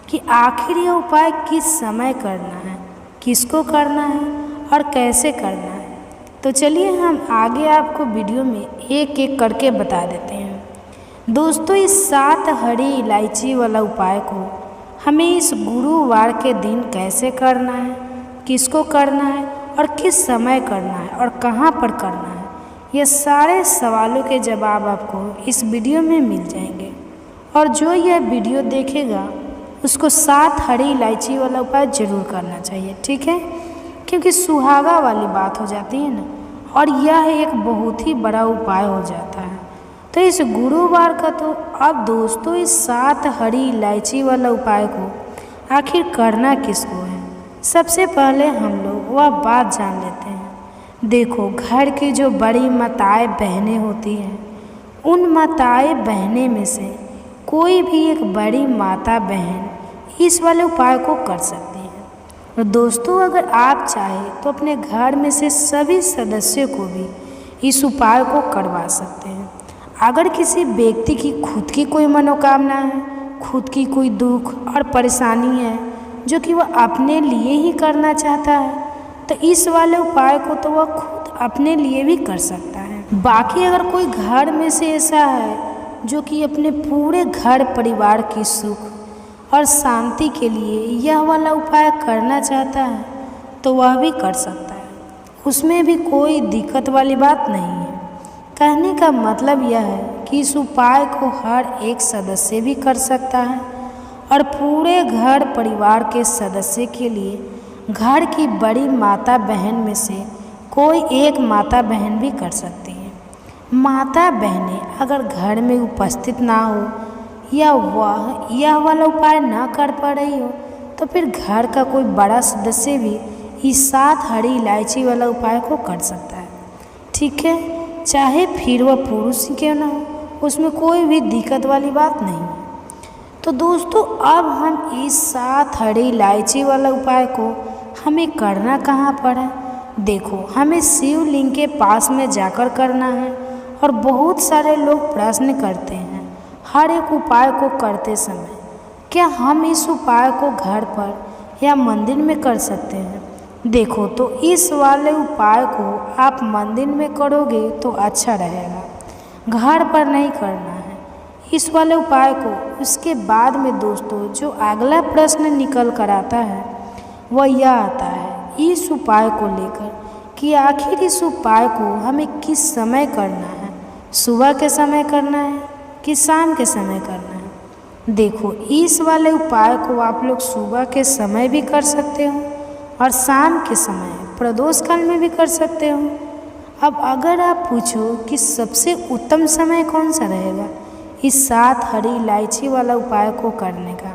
कि आखिर यह उपाय किस समय करना है, किसको करना है और कैसे करना है। तो चलिए हम आगे आपको वीडियो में एक एक करके बता देते हैं। दोस्तों, इस 7 हरी इलायची वाला उपाय को हमें इस गुरुवार के दिन कैसे करना है, किसको करना है और किस समय करना है और कहाँ पर करना है, ये सारे सवालों के जवाब आपको इस वीडियो में मिल जाएंगे। और जो यह वीडियो देखेगा उसको 7 हरी इलायची वाला उपाय ज़रूर करना चाहिए, ठीक है, क्योंकि सुहागा वाली बात हो जाती है ना, और यह एक बहुत ही बड़ा उपाय हो जाता है। तो इस गुरुवार का तो अब दोस्तों इस 7 हरी इलायची वाला उपाय को आखिर करना किसको है, सबसे पहले हम लोग वह बात जान लेते हैं। देखो, घर की जो बड़ी माताएं बहनें होती हैं, उन माताएं बहनें में से कोई भी एक बड़ी माता बहन इस वाले उपाय को कर सकती है। और दोस्तों, अगर आप चाहें तो अपने घर में से सभी सदस्यों को भी इस उपाय को करवा सकते हैं। अगर किसी व्यक्ति की खुद की कोई मनोकामना है, खुद की कोई दुख और परेशानी है जो कि वह अपने लिए ही करना चाहता है, तो इस वाले उपाय को तो वह खुद अपने लिए भी कर सकता है। बाकी अगर कोई घर में से ऐसा है जो कि अपने पूरे घर परिवार की सुख और शांति के लिए यह वाला उपाय करना चाहता है, तो वह भी कर सकता है, उसमें भी कोई दिक्कत वाली बात नहीं है। कहने का मतलब यह है कि इस उपाय को हर एक सदस्य भी कर सकता है और पूरे घर परिवार के सदस्य के लिए घर की बड़ी माता बहन में से कोई एक माता बहन भी कर सकती है। माता बहनें अगर घर में उपस्थित ना हो या वह यह वाला उपाय ना कर पा रही हो, तो फिर घर का कोई बड़ा सदस्य भी इस 7 हरी इलायची वाला उपाय को कर सकता है, ठीक है, चाहे फिर वह पुरुष ही क्यों ना हो, उसमें कोई भी दिक्कत वाली बात नहीं है। तो दोस्तों, अब हम इस 7 हरी इलायची वाला उपाय को हमें करना कहाँ पर है। देखो, हमें शिवलिंग के पास में जाकर करना है। और बहुत सारे लोग प्रश्न करते हैं हर एक उपाय को करते समय, क्या हम इस उपाय को घर पर या मंदिर में कर सकते हैं। देखो, तो इस वाले उपाय को आप मंदिर में करोगे तो अच्छा रहेगा, घर पर नहीं करना है इस वाले उपाय को। उसके बाद में दोस्तों जो अगला प्रश्न निकल कर आता है वह यह आता है इस उपाय को लेकर कि आखिर इस उपाय को हमें किस समय करना है, सुबह के समय करना है कि शाम के समय करना है। देखो, इस वाले उपाय को आप लोग सुबह के समय भी कर सकते हो और शाम के समय प्रदोष काल में भी कर सकते हो। अब अगर आप पूछो कि सबसे उत्तम समय कौन सा रहेगा इस 7 हरी इलायची वाला उपाय को करने का,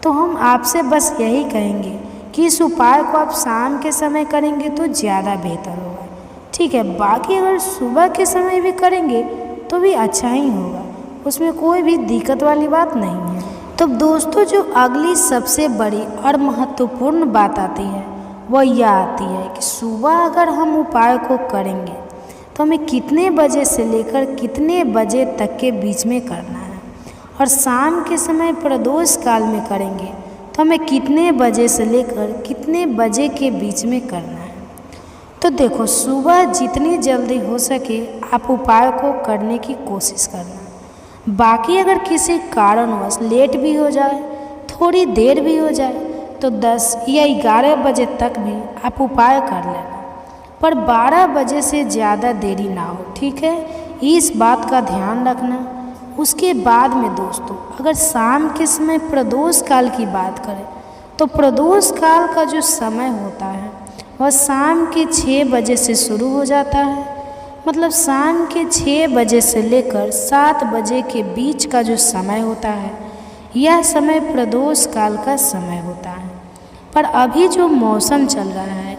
तो हम आपसे बस यही कहेंगे कि इस उपाय को आप शाम के समय करेंगे तो ज़्यादा बेहतर होगा, ठीक है। बाकी अगर सुबह के समय भी करेंगे तो भी अच्छा ही होगा, उसमें कोई भी दिक्कत वाली बात नहीं है। तो दोस्तों, जो अगली सबसे बड़ी और महत्वपूर्ण बात आती है वह यह आती है कि सुबह अगर हम उपाय को करेंगे तो हमें कितने बजे से लेकर कितने बजे तक के बीच में करना है, और शाम के समय प्रदोष काल में करेंगे तो हमें कितने बजे से लेकर कितने बजे के बीच में करना है। तो देखो, सुबह जितनी जल्दी हो सके आप उपाय को करने की कोशिश करना। बाकी अगर किसी कारणवश लेट भी हो जाए, थोड़ी देर भी हो जाए, तो 10 या 11 बजे तक भी आप उपाय कर लेना, पर 12 बजे से ज़्यादा देरी ना हो, ठीक है। इस बात का ध्यान रखना। उसके बाद में दोस्तों, अगर शाम के समय प्रदोष काल की बात करें तो प्रदोष काल का जो समय होता है वह शाम के 6 बजे से शुरू हो जाता है। मतलब शाम के 6 बजे से लेकर 7 बजे के बीच का जो समय होता है, यह समय प्रदोष काल का समय होता है। पर अभी जो मौसम चल रहा है,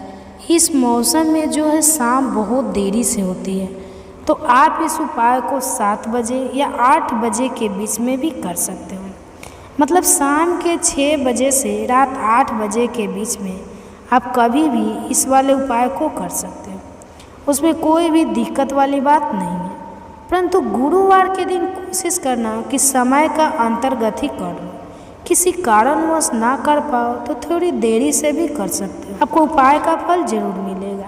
इस मौसम में जो है शाम बहुत देरी से होती है, तो आप इस उपाय को 7 बजे या 8 बजे के बीच में भी कर सकते हो। मतलब शाम के 6 बजे से रात 8 बजे के बीच में आप कभी भी इस वाले उपाय को कर सकते हो, उसमें कोई भी दिक्कत वाली बात नहीं है। परंतु गुरुवार के दिन कोशिश करना कि समय का अंतर्गत ही कर लो। किसी कारणवश ना कर पाओ तो थोड़ी देरी से भी कर सकते हो, आपको उपाय का फल जरूर मिलेगा।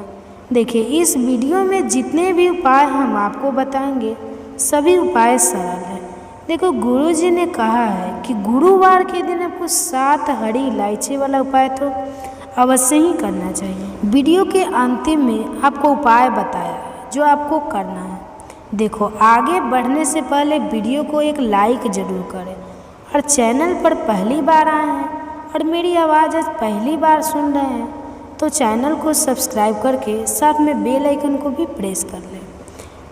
देखिए, इस वीडियो में जितने भी उपाय हम आपको बताएंगे सभी उपाय सरल हैं। देखो, गुरुजी ने कहा है कि गुरुवार के दिन आपको 7 हरी इलायची वाला उपाय तो अवश्य ही करना चाहिए। वीडियो के अंतिम में आपको उपाय बताया है जो आपको करना है। देखो, आगे बढ़ने से पहले वीडियो को एक लाइक ज़रूर करें, और चैनल पर पहली बार आए हैं और मेरी आवाज़ आज पहली बार सुन रहे हैं तो चैनल को सब्सक्राइब करके साथ में बेल आइकन को भी प्रेस कर लें।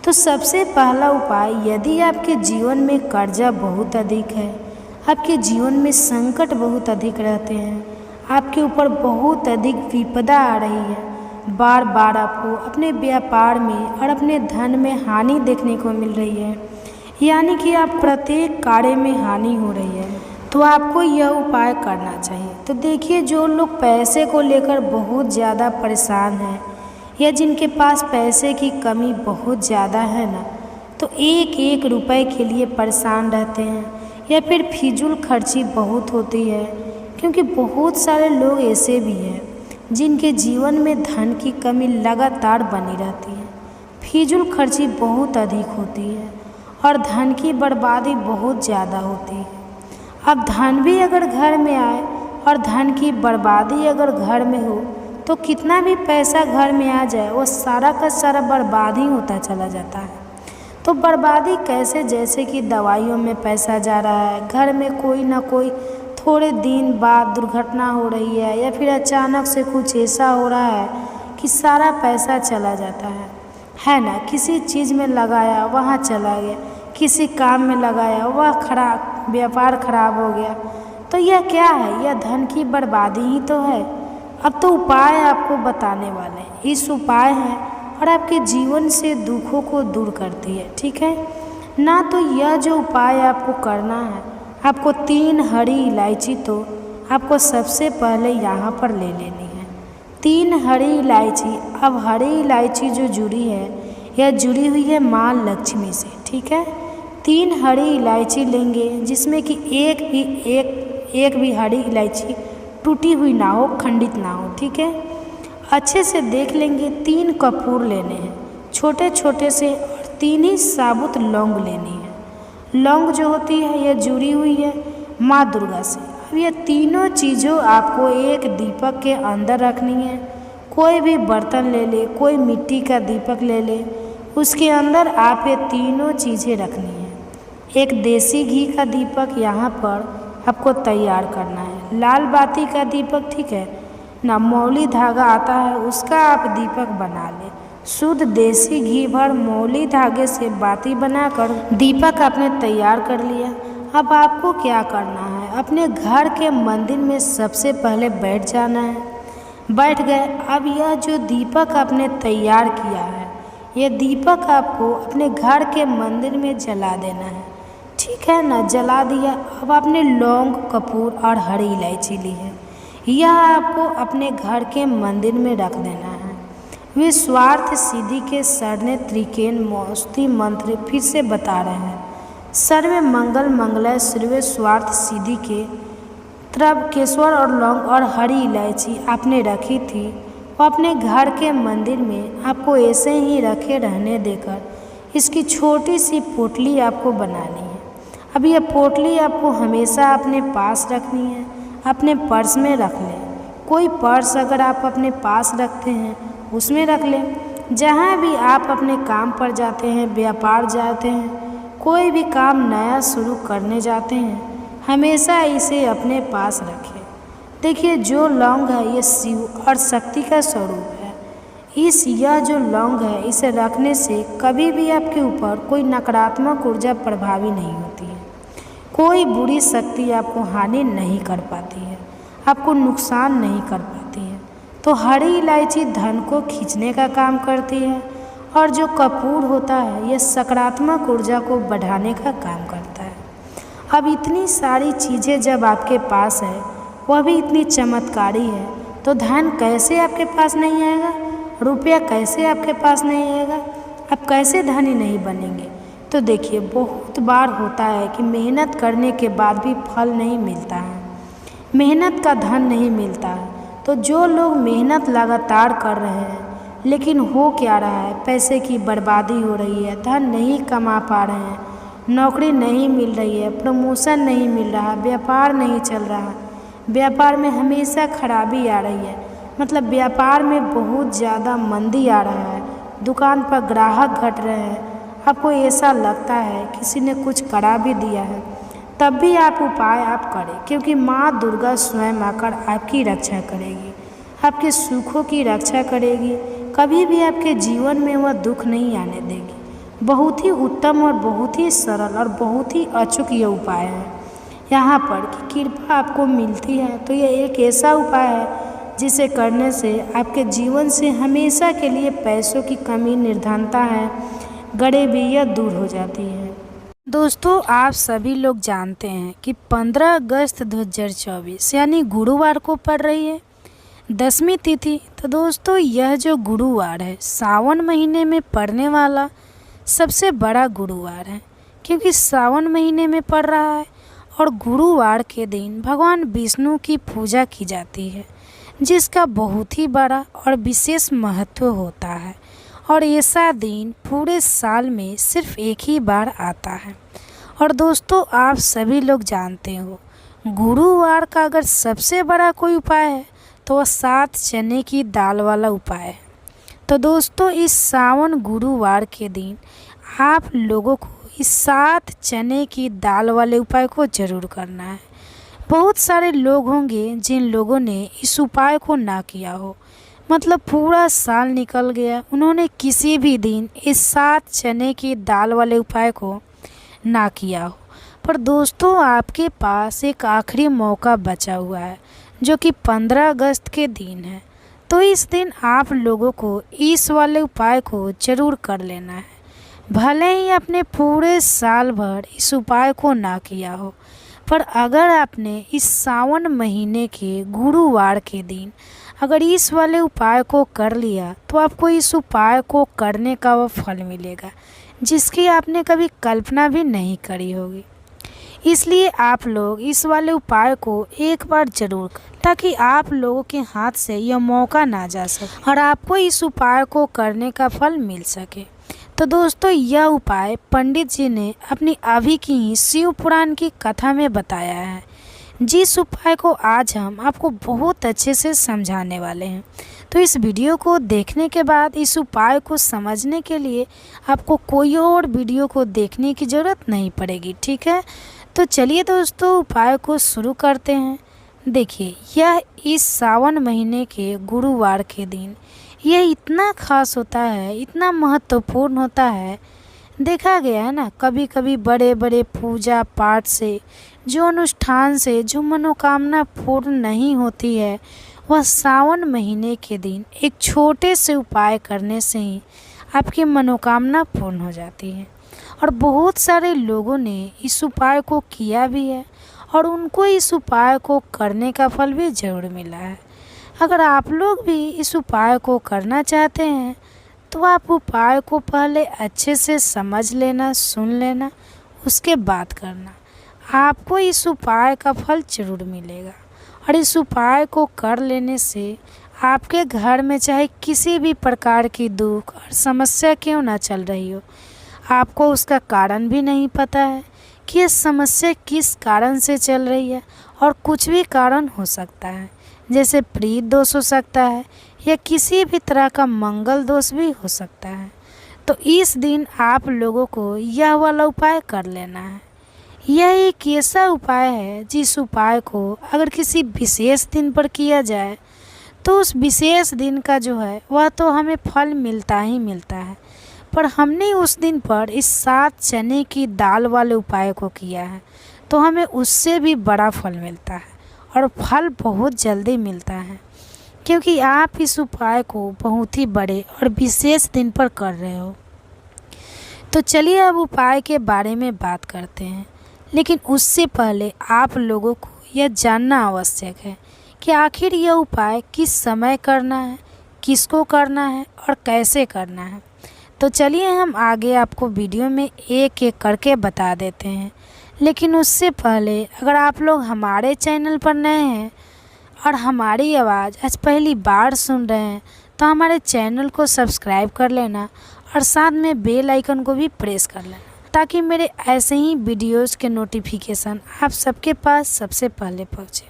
तो सबसे पहला उपाय, यदि आपके जीवन में कर्जा बहुत अधिक है, आपके जीवन में संकट बहुत अधिक रहते हैं, आपके ऊपर बहुत अधिक विपदा आ रही है, बार बार आपको अपने व्यापार में और अपने धन में हानि देखने को मिल रही है, यानी कि आप प्रत्येक कार्य में हानि हो रही है, तो आपको यह उपाय करना चाहिए। तो देखिए, जो लोग पैसे को लेकर बहुत ज़्यादा परेशान हैं या जिनके पास पैसे की कमी बहुत ज़्यादा है ना, तो एक एक रुपए के लिए परेशान रहते हैं, या फिर फिजूल खर्ची बहुत होती है, क्योंकि बहुत सारे लोग ऐसे भी हैं जिनके जीवन में धन की कमी लगातार बनी रहती है, फिजूल खर्ची बहुत अधिक होती है और धन की बर्बादी बहुत ज़्यादा होती है। अब धन भी अगर घर में आए और धन की बर्बादी अगर घर में हो तो कितना भी पैसा घर में आ जाए वो सारा का सारा बर्बाद ही होता चला जाता है। तो बर्बादी कैसे? जैसे कि दवाइयों में पैसा जा रहा है, घर में कोई ना कोई थोड़े दिन बाद दुर्घटना हो रही है, या फिर अचानक से कुछ ऐसा हो रहा है कि सारा पैसा चला जाता है ना। किसी चीज़ में लगाया वहाँ चला गया, किसी काम में लगाया वह खराब, व्यापार खराब हो गया। तो यह क्या है? यह धन की बर्बादी ही तो है। अब तो उपाय आपको बताने वाले हैं, इस उपाय हैं और आपके जीवन से दुखों को दूर करती है, ठीक है ना। तो यह जो उपाय आपको करना है, आपको 3 हरी इलायची तो आपको सबसे पहले यहाँ पर ले लेनी है, 3 हरी इलायची। अब हरी इलायची जो जुड़ी है, यह जुड़ी हुई है माँ लक्ष्मी से, ठीक है। 3 हरी इलायची लेंगे जिसमें कि एक भी हरी इलायची टूटी हुई ना हो, खंडित ना हो, ठीक है। अच्छे से देख लेंगे। 3 कपूर लेने हैं छोटे छोटे से, और 3 ही साबुत लौंग लेनी है। लौंग जो होती है यह जुड़ी हुई है माँ दुर्गा से। अब ये तीनों चीज़ों आपको एक दीपक के अंदर रखनी है। कोई भी बर्तन ले ले, कोई मिट्टी का दीपक ले ले, उसके अंदर आप ये तीनों चीज़ें रखनी है। एक देसी घी का दीपक यहाँ पर आपको तैयार करना है, लाल बाती का दीपक, ठीक है ना। मौली धागा आता है, उसका आप दीपक बना लें। शुद्ध देसी घी भर मौली धागे से बाती बनाकर दीपक आपने तैयार कर लिया। अब आपको क्या करना है? अपने घर के मंदिर में सबसे पहले बैठ जाना है। बैठ गए। अब यह जो दीपक आपने तैयार किया है, यह दीपक आपको अपने घर के मंदिर में जला देना है, ठीक है ना। जला दिया। अब आपने लौंग, कपूर और हरी इलायची ली है, यह आपको अपने घर के मंदिर में रख देना है। विस्वार्थ सिद्धि के सरने त्रिकेन मौस्ती मंत्र फिर से बता रहे हैं। सर्वे मंगल मंगलय सर्वे स्वार्थ सिद्धि के त्रबकेश्वर और लौंग और हरी इलायची आपने रखी थी, वो अपने घर के मंदिर में आपको ऐसे ही रखे रहने देकर इसकी छोटी सी पोटली आपको बनानी है। अब यह पोटली आपको हमेशा अपने पास रखनी है। अपने पर्स में रख लें। कोई पर्स अगर आप अपने पास रखते हैं उसमें रख लें। जहाँ भी आप अपने काम पर जाते हैं, व्यापार जाते हैं, कोई भी काम नया शुरू करने जाते हैं, हमेशा इसे अपने पास रखें। देखिए, जो लौंग है ये शिव और शक्ति का स्वरूप है। यह जो लौंग है इसे रखने से कभी भी आपके ऊपर कोई नकारात्मक ऊर्जा प्रभावी नहीं होती है। कोई बुरी शक्ति आपको हानि नहीं कर पाती है, आपको नुकसान नहीं कर पाती है। तो हरी इलायची धन को खींचने का काम करती है और जो कपूर होता है यह सकारात्मक ऊर्जा को बढ़ाने का काम करता है। अब इतनी सारी चीज़ें जब आपके पास है, वह भी इतनी चमत्कारी है, तो धन कैसे आपके पास नहीं आएगा, रुपया कैसे आपके पास नहीं आएगा, आप कैसे धनी नहीं बनेंगे। तो देखिए, बहुत बार होता है कि मेहनत करने के बाद भी फल नहीं मिलता है, मेहनत का धन नहीं मिलता है। तो जो लोग मेहनत लगातार कर रहे हैं लेकिन हो क्या रहा है, पैसे की बर्बादी हो रही है, धन नहीं कमा पा रहे हैं, नौकरी नहीं मिल रही है, प्रमोशन नहीं मिल रहा, व्यापार नहीं चल रहा, व्यापार में हमेशा खराबी आ रही है, मतलब व्यापार में बहुत ज़्यादा मंदी आ रहा है, दुकान पर ग्राहक घट रहे हैं, आपको ऐसा लगता है किसी ने कुछ करा भी दिया है, तब भी आप उपाय आप करें, क्योंकि माँ दुर्गा स्वयं आकर आपकी रक्षा करेगी, आपके सुखों की रक्षा करेगी। कभी भी आपके जीवन में वह दुख नहीं आने देगी। बहुत ही उत्तम और बहुत ही सरल और बहुत ही अचूक ये उपाय है यहाँ पर कि कृपा आपको मिलती है। तो यह एक ऐसा उपाय है जिसे करने से आपके जीवन से हमेशा के लिए पैसों की कमी, निर्धनता है, गरीबी यह दूर हो जाती है। दोस्तों, आप सभी लोग जानते हैं कि 15 अगस्त 2024 यानी गुरुवार को पड़ रही है 10वीं तिथि। तो दोस्तों, यह जो गुरुवार है सावन महीने में पड़ने वाला सबसे बड़ा गुरुवार है, क्योंकि सावन महीने में पड़ रहा है और गुरुवार के दिन भगवान विष्णु की पूजा की जाती है, जिसका बहुत ही बड़ा और विशेष महत्व होता है। और ऐसा दिन पूरे साल में सिर्फ एक ही बार आता है। और दोस्तों, आप सभी लोग जानते हो गुरुवार का अगर सबसे बड़ा कोई उपाय है तो वह 7 चने की दाल वाला उपाय है। तो दोस्तों, इस सावन गुरुवार के दिन आप लोगों को इस 7 चने की दाल वाले उपाय को ज़रूर करना है। बहुत सारे लोग होंगे जिन लोगों ने इस उपाय को ना किया हो, मतलब पूरा साल निकल गया, उन्होंने किसी भी दिन इस 7 चने की दाल वाले उपाय को ना किया हो। पर दोस्तों, आपके पास एक आखिरी मौका बचा हुआ है जो कि 15 अगस्त के दिन है। तो इस दिन आप लोगों को इस वाले उपाय को ज़रूर कर लेना है। भले ही आपने पूरे साल भर इस उपाय को ना किया हो, पर अगर आपने इस सावन महीने के गुरुवार के दिन अगर इस वाले उपाय को कर लिया तो आपको इस उपाय को करने का वह फल मिलेगा जिसकी आपने कभी कल्पना भी नहीं करी होगी। इसलिए आप लोग इस वाले उपाय को एक बार ज़रूर करें, ताकि आप लोगों के हाथ से यह मौका ना जा सके और आपको इस उपाय को करने का फल मिल सके। तो दोस्तों, यह उपाय पंडित जी ने अपनी अभी की ही शिव पुराण की कथा में बताया है, जिस उपाय को आज हम आपको बहुत अच्छे से समझाने वाले हैं। तो इस वीडियो को देखने के बाद इस उपाय को समझने के लिए आपको कोई और वीडियो को देखने की ज़रूरत नहीं पड़ेगी, ठीक है। तो चलिए दोस्तों, उपाय को शुरू करते हैं। देखिए, यह इस सावन महीने के गुरुवार के दिन यह इतना खास होता है, इतना महत्वपूर्ण होता है। देखा गया है ना, कभी कभी बड़े बड़े पूजा पाठ से, जो अनुष्ठान से जो मनोकामना पूर्ण नहीं होती है, वह सावन महीने के दिन एक छोटे से उपाय करने से ही आपकी मनोकामना पूर्ण हो जाती है। और बहुत सारे लोगों ने इस उपाय को किया भी है और उनको इस उपाय को करने का फल भी ज़रूर मिला है। अगर आप लोग भी इस उपाय को करना चाहते हैं तो आप उपाय को पहले अच्छे से समझ लेना, सुन लेना, उसके बाद करना। आपको इस उपाय का फल ज़रूर मिलेगा। और इस उपाय को कर लेने से आपके घर में चाहे किसी भी प्रकार की दुख और समस्या क्यों ना चल रही हो, आपको उसका कारण भी नहीं पता है कि ये समस्या किस कारण से चल रही है, और कुछ भी कारण हो सकता है, जैसे प्रीत दोष हो सकता है या किसी भी तरह का मंगल दोष भी हो सकता है। तो इस दिन आप लोगों को यह वाला उपाय कर लेना है। यह एक ऐसा उपाय है जिस उपाय को अगर किसी विशेष दिन पर किया जाए तो उस विशेष दिन का जो है वह तो हमें फल मिलता ही मिलता है, पर हमने उस दिन पर इस 7 चने की दाल वाले उपाय को किया है तो हमें उससे भी बड़ा फल मिलता है, और फल बहुत जल्दी मिलता है, क्योंकि आप इस उपाय को बहुत ही बड़े और विशेष दिन पर कर रहे हो। तो चलिए अब उपाय के बारे में बात करते हैं, लेकिन उससे पहले आप लोगों को यह जानना आवश्यक है कि आखिर यह उपाय किस समय करना है, किसको करना है और कैसे करना है। तो चलिए हम आगे आपको वीडियो में एक एक करके बता देते हैं, लेकिन उससे पहले अगर आप लोग हमारे चैनल पर नए हैं और हमारी आवाज़ आज पहली बार सुन रहे हैं तो हमारे चैनल को सब्सक्राइब कर लेना और साथ में बेल आइकन को भी प्रेस कर लेना, ताकि मेरे ऐसे ही वीडियोज़ के नोटिफिकेशन आप सबके पास सबसे पहले पहुँचे।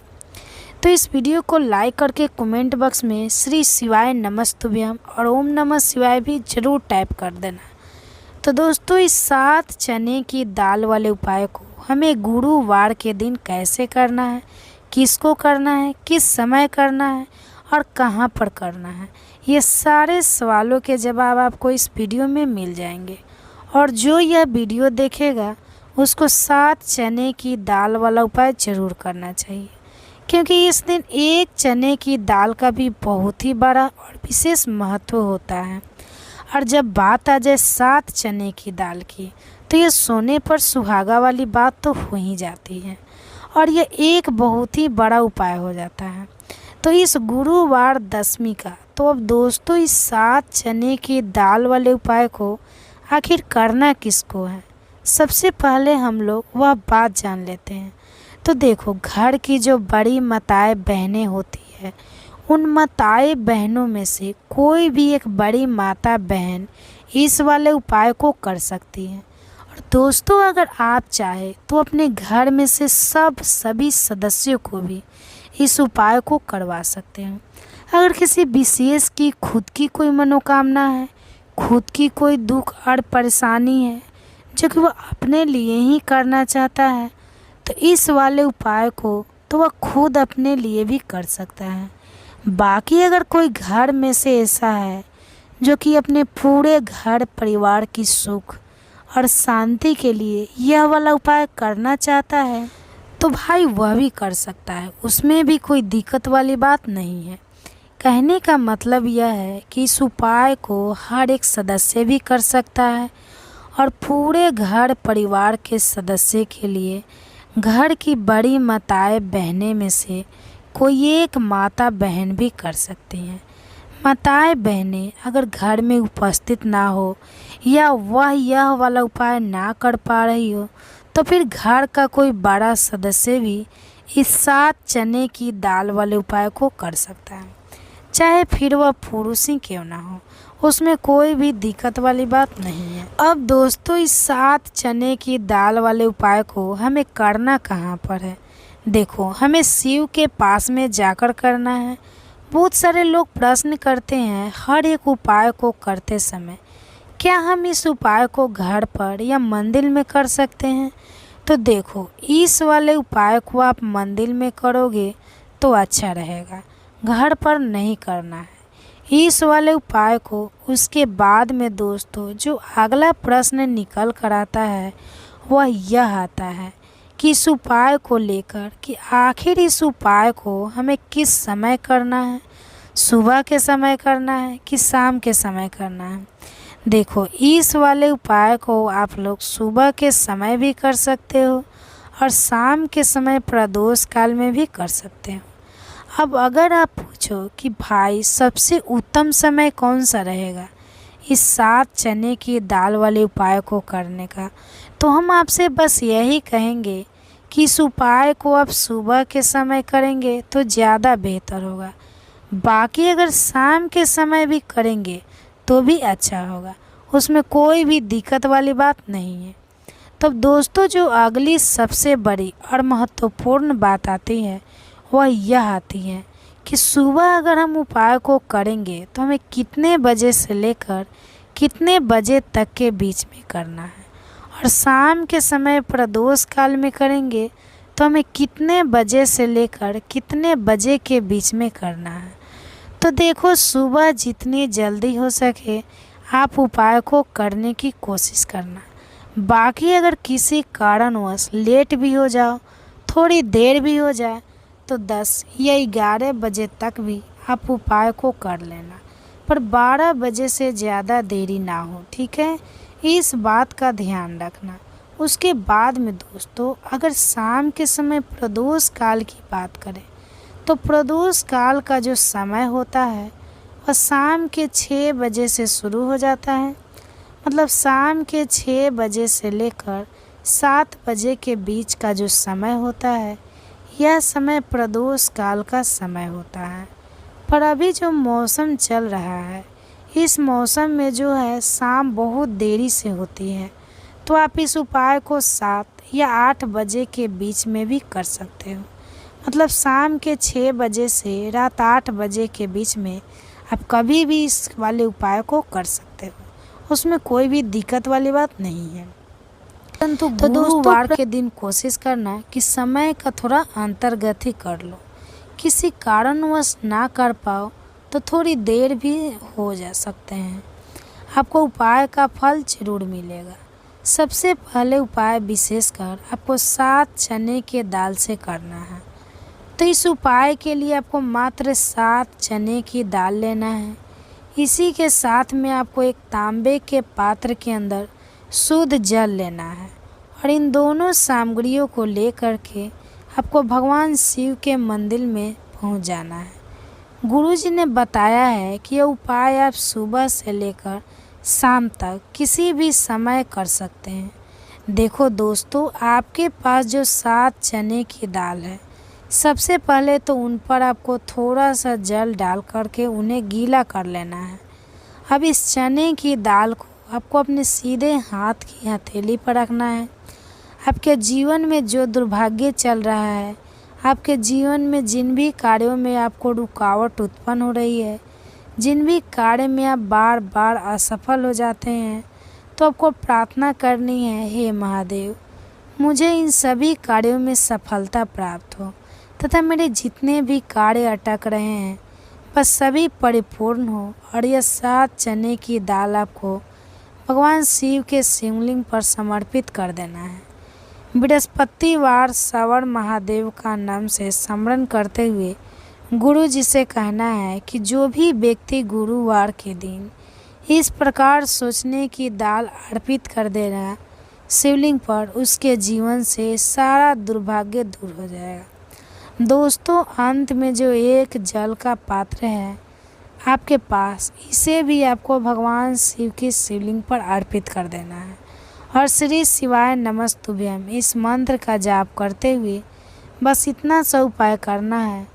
तो इस वीडियो को लाइक करके कमेंट बॉक्स में श्री शिवाय नमस्तुभ्यम और ओम नमः शिवाय भी ज़रूर टाइप कर देना। तो दोस्तों, इस 7 चने की दाल वाले उपाय को हमें गुरुवार के दिन कैसे करना है, किसको करना है, किस समय करना है और कहाँ पर करना है, ये सारे सवालों के जवाब आपको इस वीडियो में मिल जाएंगे। और जो यह वीडियो देखेगा उसको 7 चने की दाल वाला उपाय ज़रूर करना चाहिए, क्योंकि इस दिन एक चने की दाल का भी बहुत ही बड़ा और विशेष महत्व होता है। और जब बात आ जाए 7 चने की दाल की, तो ये सोने पर सुहागा वाली बात तो हो ही जाती है, और ये एक बहुत ही बड़ा उपाय हो जाता है। तो इस गुरुवार दशमी का तो अब दोस्तों इस 7 चने की दाल वाले उपाय को आखिर करना किसको है, सबसे पहले हम लोग वह बात जान लेते हैं। तो देखो, घर की जो बड़ी माताएं बहनें होती है, उन माताएं बहनों में से कोई भी एक बड़ी माता बहन इस वाले उपाय को कर सकती है। और दोस्तों, अगर आप चाहे तो अपने घर में से सभी सदस्यों को भी इस उपाय को करवा सकते हैं। अगर किसी विशेष की खुद की कोई मनोकामना है, खुद की कोई दुख और परेशानी है जो कि वह अपने लिए ही करना चाहता है, तो इस वाले उपाय को तो वह खुद अपने लिए भी कर सकता है। बाकी अगर कोई घर में से ऐसा है जो कि अपने पूरे घर परिवार की सुख और शांति के लिए यह वाला उपाय करना चाहता है, तो भाई वह भी कर सकता है, उसमें भी कोई दिक्कत वाली बात नहीं है। कहने का मतलब यह है कि इस उपाय को हर एक सदस्य भी कर सकता है, और पूरे घर परिवार के सदस्य के लिए घर की बड़ी माताएं बहनें में से कोई एक माता बहन भी कर सकती हैं। माताएं बहनें अगर घर में उपस्थित ना हो या वह यह वाला उपाय ना कर पा रही हो, तो फिर घर का कोई बड़ा सदस्य भी इस 7 चने की दाल वाले उपाय को कर सकता है, चाहे फिर वह पुरुष ही क्यों ना हो, उसमें कोई भी दिक्कत वाली बात नहीं है। अब दोस्तों, इस 7 चने की दाल वाले उपाय को हमें करना कहाँ पर है? देखो, हमें शिव के पास में जाकर करना है। बहुत सारे लोग प्रश्न करते हैं हर एक उपाय को करते समय, क्या हम इस उपाय को घर पर या मंदिर में कर सकते हैं? तो देखो, इस वाले उपाय को आप मंदिर में करोगे तो अच्छा रहेगा, घर पर नहीं करना है। इस वाले उपाय को उसके बाद में दोस्तों जो अगला प्रश्न निकल कर आता है वह यह आता है कि इस उपाय को लेकर कि आखिर इस उपाय को हमें किस समय करना है, सुबह के समय करना है कि शाम के समय करना है। देखो, इस वाले उपाय को आप लोग सुबह के समय भी कर सकते हो और शाम के समय प्रदोष काल में भी कर सकते हो। अब अगर आप पूछो कि भाई सबसे उत्तम समय कौन सा रहेगा इस 7 चने की दाल वाले उपाय को करने का, तो हम आपसे बस यही कहेंगे कि इस उपाय को आप सुबह के समय करेंगे तो ज़्यादा बेहतर होगा। बाकी अगर शाम के समय भी करेंगे तो भी अच्छा होगा, उसमें कोई भी दिक्कत वाली बात नहीं है। तब दोस्तों जो अगली सबसे बड़ी और महत्वपूर्ण बात आती है वह यह आती है कि सुबह अगर हम उपाय को करेंगे तो हमें कितने बजे से लेकर कितने बजे तक के बीच में करना है, और शाम के समय प्रदोष काल में करेंगे तो हमें कितने बजे से लेकर कितने बजे के बीच में करना है। तो देखो, सुबह जितनी जल्दी हो सके आप उपाय को करने की कोशिश करना। बाकी अगर किसी कारणवश लेट भी हो जाओ, थोड़ी देर भी हो जाए, तो 10 या 11 बजे तक भी आप उपाय को कर लेना, पर 12 बजे से ज़्यादा देरी ना हो, ठीक है। इस बात का ध्यान रखना। उसके बाद में दोस्तों अगर शाम के समय प्रदोष काल की बात करें तो प्रदोष काल का जो समय होता है वह शाम के 6 बजे से शुरू हो जाता है। मतलब शाम के 6 बजे से लेकर 7 बजे के बीच का जो समय होता है यह समय प्रदोष काल का समय होता है। पर अभी जो मौसम चल रहा है इस मौसम में जो है शाम बहुत देरी से होती है, तो आप इस उपाय को 7 या 8 बजे के बीच में भी कर सकते हो। मतलब शाम के 6 बजे से रात 8 बजे के बीच में आप कभी भी इस वाले उपाय को कर सकते हो, उसमें कोई भी दिक्कत वाली बात नहीं है। परंतु गुरुवार के दिन कोशिश करना कि समय का थोड़ा अंतर्गत ही कर लो। किसी कारणवश ना कर पाओ तो थोड़ी देर भी हो जा सकते हैं, आपको उपाय का फल जरूर मिलेगा। सबसे पहले उपाय विशेषकर आपको 7 चने के दाल से करना है। तो इस उपाय के लिए आपको मात्र 7 चने की दाल लेना है। इसी के साथ में आपको एक तांबे के पात्र के अंदर शुद्ध जल लेना है, और इन दोनों सामग्रियों को लेकर के आपको भगवान शिव के मंदिर में पहुंच जाना है। गुरुजी ने बताया है कि यह उपाय आप सुबह से लेकर शाम तक किसी भी समय कर सकते हैं। देखो दोस्तों, आपके पास जो 7 चने की दाल है, सबसे पहले तो उन पर आपको थोड़ा सा जल डाल करके उन्हें गीला कर लेना है। अब इस चने की दाल को आपको अपने सीधे हाथ की हथेली पर रखना है। आपके जीवन में जो दुर्भाग्य चल रहा है, आपके जीवन में जिन भी कार्यों में आपको रुकावट उत्पन्न हो रही है, जिन भी कार्य में आप बार बार असफल हो जाते हैं, तो आपको प्रार्थना करनी है, हे महादेव मुझे इन सभी कार्यों में सफलता प्राप्त हो तथा मेरे जितने भी कार्य अटक रहे हैं बस सभी परिपूर्ण हो। और यह 7 चने की दाल आपको भगवान शिव के शिवलिंग पर समर्पित कर देना है। बृहस्पतिवार सवर महादेव का नाम से स्मरण करते हुए गुरु जी से कहना है कि जो भी व्यक्ति गुरुवार के दिन इस प्रकार सोचने की दाल अर्पित कर देना शिवलिंग पर, उसके जीवन से सारा दुर्भाग्य दूर हो जाएगा। दोस्तों, अंत में जो एक जल का पात्र है आपके पास, इसे भी आपको भगवान शिव की शिवलिंग पर अर्पित कर देना है, और श्री शिवाय नमस्तुभ्यम इस मंत्र का जाप करते हुए बस इतना सा उपाय करना है।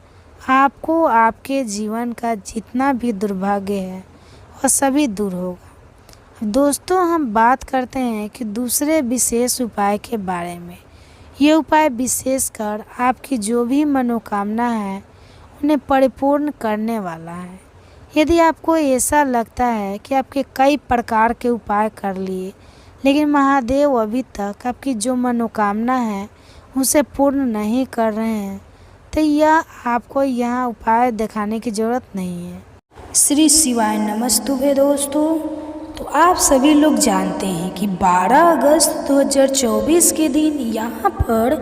आपको आपके जीवन का जितना भी दुर्भाग्य है वह सभी दूर होगा। दोस्तों, हम बात करते हैं कि दूसरे विशेष उपाय के बारे में। ये उपाय विशेषकर आपकी जो भी मनोकामना है उन्हें परिपूर्ण करने वाला है। यदि आपको ऐसा लगता है कि आपके कई प्रकार के उपाय कर लिए लेकिन महादेव अभी तक आपकी जो मनोकामना है उसे पूर्ण नहीं कर रहे हैं, तो यह आपको यहाँ उपाय दिखाने की ज़रूरत नहीं है। श्री शिवाय नमस्तुभे दोस्तों, तो आप सभी लोग जानते हैं कि 12 अगस्त 2024 के दिन यहाँ पर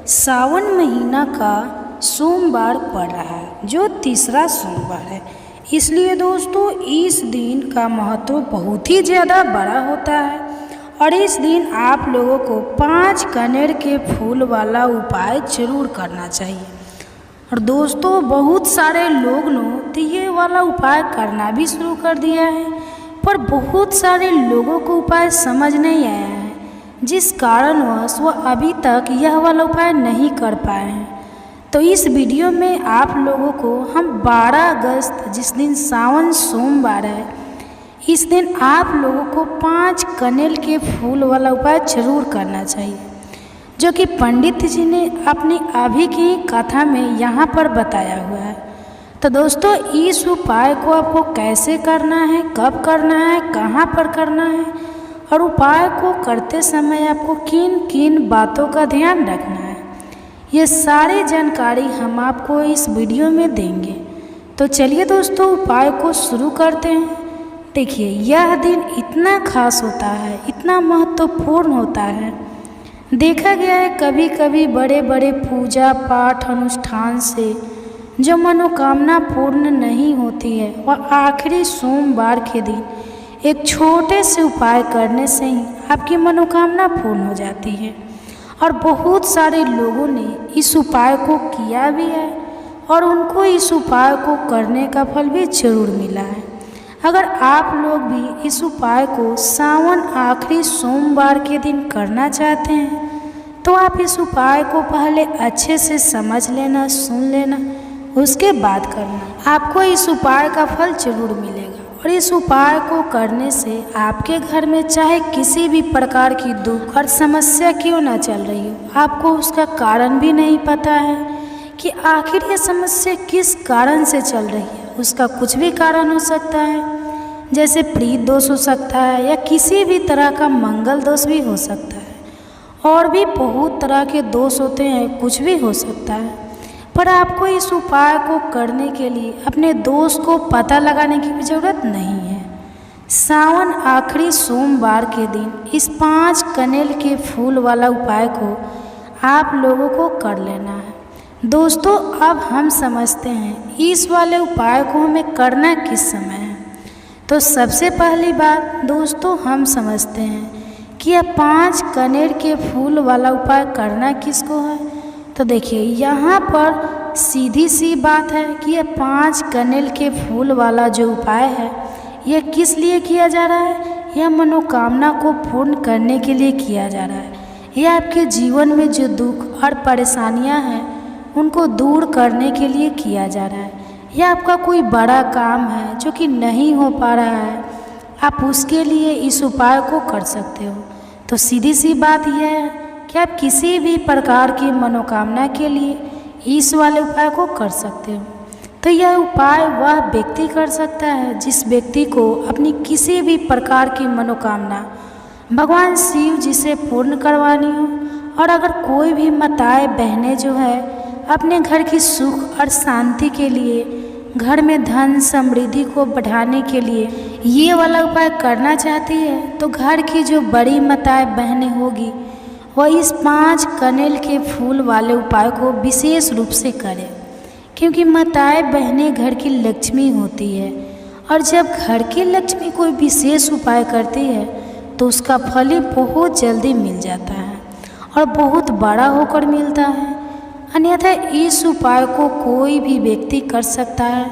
सावन महीना का सोमवार पड़ रहा है, जो तीसरा सोमवार है। इसलिए दोस्तों इस दिन का महत्व बहुत ही ज़्यादा बड़ा होता है, और इस दिन आप लोगों को 5 कनेर के फूल वाला उपाय जरूर करना चाहिए। और दोस्तों बहुत सारे लोग तो ये वाला उपाय करना भी शुरू कर दिया है, पर बहुत सारे लोगों को उपाय समझ नहीं आया है, जिस कारणवश वो अभी तक यह वाला उपाय नहीं कर पाए हैं। तो इस वीडियो में आप लोगों को हम 12 अगस्त जिस दिन सावन सोमवार है, इस दिन आप लोगों को 5 कनेल के फूल वाला उपाय जरूर करना चाहिए, जो कि पंडित जी ने अपनी अभी की कथा में यहाँ पर बताया हुआ है। तो दोस्तों, इस उपाय को आपको कैसे करना है, कब करना है, कहाँ पर करना है और उपाय को करते समय आपको किन किन बातों का ध्यान रखना है, ये सारी जानकारी हम आपको इस वीडियो में देंगे। तो चलिए दोस्तों, उपाय को शुरू करते हैं। देखिए, यह दिन इतना खास होता है, इतना महत्वपूर्ण होता है। देखा गया है कभी कभी बड़े बड़े पूजा पाठ अनुष्ठान से जो मनोकामना पूर्ण नहीं होती है, वह आखिरी सोमवार के दिन एक छोटे से उपाय करने से ही आपकी मनोकामना पूर्ण हो जाती है। और बहुत सारे लोगों ने इस उपाय को किया भी है और उनको इस उपाय को करने का फल भी जरूर मिला है। अगर आप लोग भी इस उपाय को सावन आखिरी सोमवार के दिन करना चाहते हैं, तो आप इस उपाय को पहले अच्छे से समझ लेना, सुन लेना, उसके बाद करना। आपको इस उपाय का फल जरूर मिलेगा। और इस उपाय को करने से आपके घर में चाहे किसी भी प्रकार की दुख और समस्या क्यों ना चल रही हो, आपको उसका कारण भी नहीं पता है कि आखिर ये समस्या किस कारण से चल रही है। उसका कुछ भी कारण हो सकता है, जैसे प्रीत दोष हो सकता है या किसी भी तरह का मंगल दोष भी हो सकता है। और भी बहुत तरह के दोष होते हैं, कुछ भी हो सकता है। पर आपको इस उपाय को करने के लिए अपने दोष को पता लगाने की भी ज़रूरत नहीं है। सावन आखिरी सोमवार के दिन इस 5 कनेल के फूल वाला उपाय को आप लोगों को कर लेना है। दोस्तों, अब हम समझते हैं इस वाले उपाय को हमें करना किस समय है। तो सबसे पहली बात दोस्तों, हम समझते हैं कि यह 5 कनेल के फूल वाला उपाय करना किसको है। तो देखिए, यहाँ पर सीधी सी बात है कि यह 5 कनेल के फूल वाला जो उपाय है, यह किस लिए किया जा रहा है। यह मनोकामना को पूर्ण करने के लिए किया जा रहा है। यह आपके जीवन में जो दुख और परेशानियाँ हैं, उनको दूर करने के लिए किया जा रहा है। यह आपका कोई बड़ा काम है जो कि नहीं हो पा रहा है, आप उसके लिए इस उपाय को कर सकते हो। तो सीधी सी बात यह है कि आप किसी भी प्रकार की मनोकामना के लिए इस वाले उपाय को कर सकते हो। तो यह उपाय वह व्यक्ति कर सकता है जिस व्यक्ति को अपनी किसी भी प्रकार की मनोकामना भगवान शिव जी से पूर्ण करवानी हो। और अगर कोई भी माताएं बहनें जो है अपने घर की सुख और शांति के लिए, घर में धन समृद्धि को बढ़ाने के लिए ये वाला उपाय करना चाहती है, तो घर की जो बड़ी माताएं बहनें होगी वह इस 5 कनेल के फूल वाले उपाय को विशेष रूप से करें, क्योंकि माताएं बहनें घर की लक्ष्मी होती है। और जब घर की लक्ष्मी कोई विशेष उपाय करती है तो उसका फल ही बहुत जल्दी मिल जाता है और बहुत बड़ा होकर मिलता है। अन्यथा इस उपाय को कोई भी व्यक्ति कर सकता है,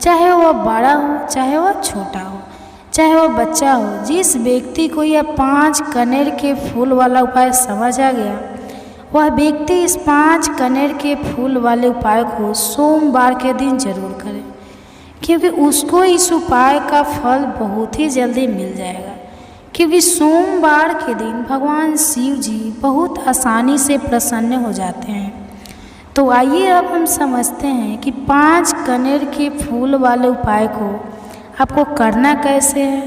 चाहे वह बड़ा हो, चाहे वह छोटा हो, चाहे वह बच्चा हो। जिस व्यक्ति को यह 5 कनेल के फूल वाला उपाय समझ आ गया, वह व्यक्ति इस 5 कनेल के फूल वाले उपाय को सोमवार के दिन जरूर करे, क्योंकि उसको इस उपाय का फल बहुत ही जल्दी मिल जाएगा। क्योंकि सोमवार के दिन भगवान शिव जी बहुत आसानी से प्रसन्न हो जाते हैं। तो आइए अब हम समझते हैं कि 5 कनेल के फूल वाले उपाय को आपको करना कैसे है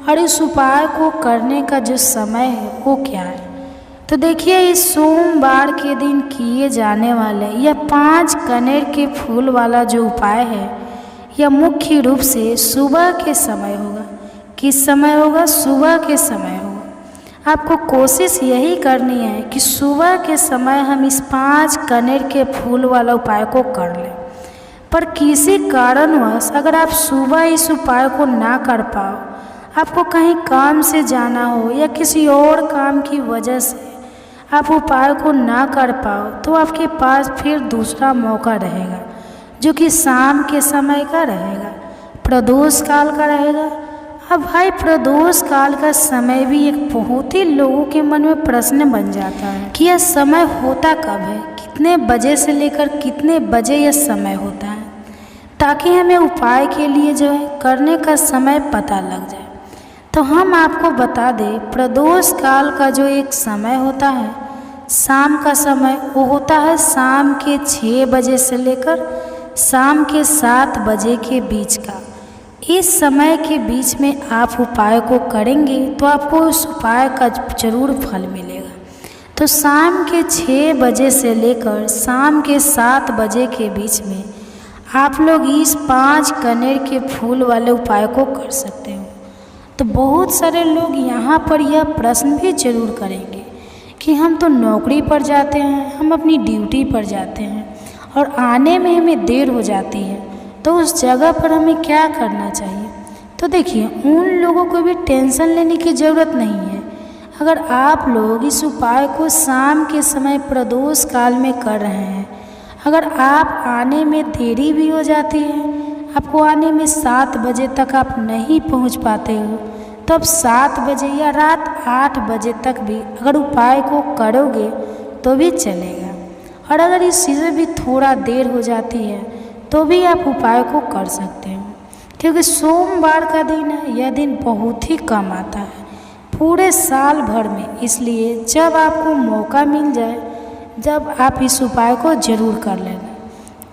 और इस उपाय को करने का जो समय है वो क्या है। तो देखिए, इस सोमवार के दिन किए जाने वाले यह 5 कनेल के फूल वाला जो उपाय है, यह मुख्य रूप से सुबह के समय होगा। किस समय होगा? सुबह के समय होगा। आपको कोशिश यही करनी है कि सुबह के समय हम इस 5 कनेल के फूल वाला उपाय को कर लें। पर किसी कारणवश अगर आप सुबह इस उपाय को ना कर पाओ, आपको कहीं काम से जाना हो या किसी और काम की वजह से आप उपाय को ना कर पाओ, तो आपके पास फिर दूसरा मौका रहेगा, जो कि शाम के समय का रहेगा, प्रदोष काल का रहेगा। अब भाई, प्रदोष काल का समय भी एक बहुत ही लोगों के मन में प्रश्न बन जाता है कि यह समय होता कब है, कितने बजे से लेकर कितने बजे यह समय होता है, ताकि हमें उपाय के लिए जो है करने का समय पता लग जाए। तो हम आपको बता दें, प्रदोष काल का जो एक समय होता है, शाम का समय, वो होता है शाम के 6 बजे से लेकर शाम के 7 बजे के बीच का। इस समय के बीच में आप उपाय को करेंगे तो आपको उस उपाय का जरूर फल मिलेगा। तो शाम के 6 बजे से लेकर शाम के 7 बजे के बीच में आप लोग इस 5 कनेर के फूल वाले उपाय को कर सकते हो। तो बहुत सारे लोग यहाँ पर यह प्रश्न भी जरूर करेंगे कि हम तो नौकरी पर जाते हैं, हम अपनी ड्यूटी पर जाते हैं और आने में हमें देर हो जाती है, तो उस जगह पर हमें क्या करना चाहिए। तो देखिए, उन लोगों को भी टेंशन लेने की ज़रूरत नहीं है। अगर आप लोग इस उपाय को शाम के समय प्रदोष काल में कर रहे हैं, अगर आप आने में देरी भी हो जाती है, आपको आने में 7 बजे तक आप नहीं पहुंच पाते हो, तो आप 7 बजे या रात 8 बजे तक भी अगर उपाय को करोगे तो भी चलेगा। और अगर इस चीज़ में भी थोड़ा देर हो जाती है तो भी आप उपाय को कर सकते हो, क्योंकि सोमवार का दिन है, यह दिन बहुत ही कम आता है पूरे साल भर में। इसलिए जब आपको मौका मिल जाए, जब आप इस उपाय को जरूर कर लेना।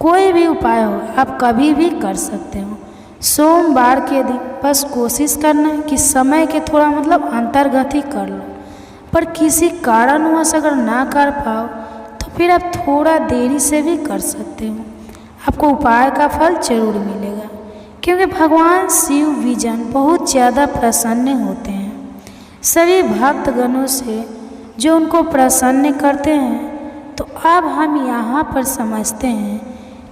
कोई भी उपाय हो आप कभी भी कर सकते हो। सोमवार के दिन बस कोशिश करना कि समय के थोड़ा अंतर्गत ही कर लो, पर किसी कारणवश अगर ना कर पाओ तो फिर आप थोड़ा देरी से भी कर सकते हो। आपको उपाय का फल जरूर मिलेगा, क्योंकि भगवान शिव विजन बहुत ज़्यादा प्रसन्न होते हैं सभी भक्तगणों से जो उनको प्रसन्न करते हैं। तो अब हम यहाँ पर समझते हैं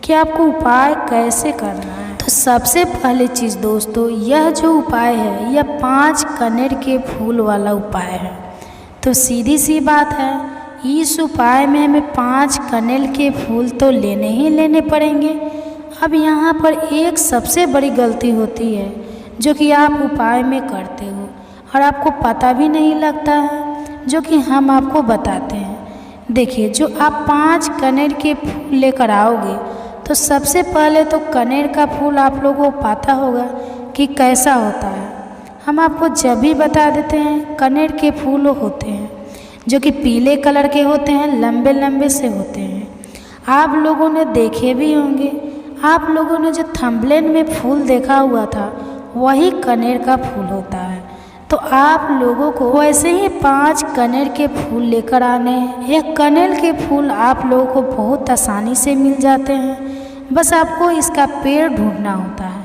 कि आपको उपाय कैसे करना है। तो सबसे पहले चीज़ दोस्तों, यह जो उपाय है यह 5 कनेर के फूल वाला उपाय है। तो सीधी सी बात है, इस उपाय में हमें 5 कनेर के फूल तो लेने ही लेने पड़ेंगे। अब यहाँ पर एक सबसे बड़ी गलती होती है जो कि आप उपाय में करते हो और आपको पता भी नहीं लगता है, जो कि हम आपको बताते हैं। देखिए, जो आप 5 कनेर के फूल लेकर आओगे, तो सबसे पहले तो कनेर का फूल आप लोगों को पता होगा कि कैसा होता है। हम आपको जब भी बता देते हैं, कनेर के फूल होते हैं जो कि पीले कलर के होते हैं, लंबे लंबे से होते हैं। आप लोगों ने देखे भी होंगे, आप लोगों ने जो थंबनेल में फूल देखा हुआ था वही कनेर का फूल होता है। तो आप लोगों को वैसे ही 5 कनेर के फूल लेकर आने हैं। यह कनेर के फूल आप लोगों को बहुत आसानी से मिल जाते हैं, बस आपको इसका पेड़ ढूंढना होता है।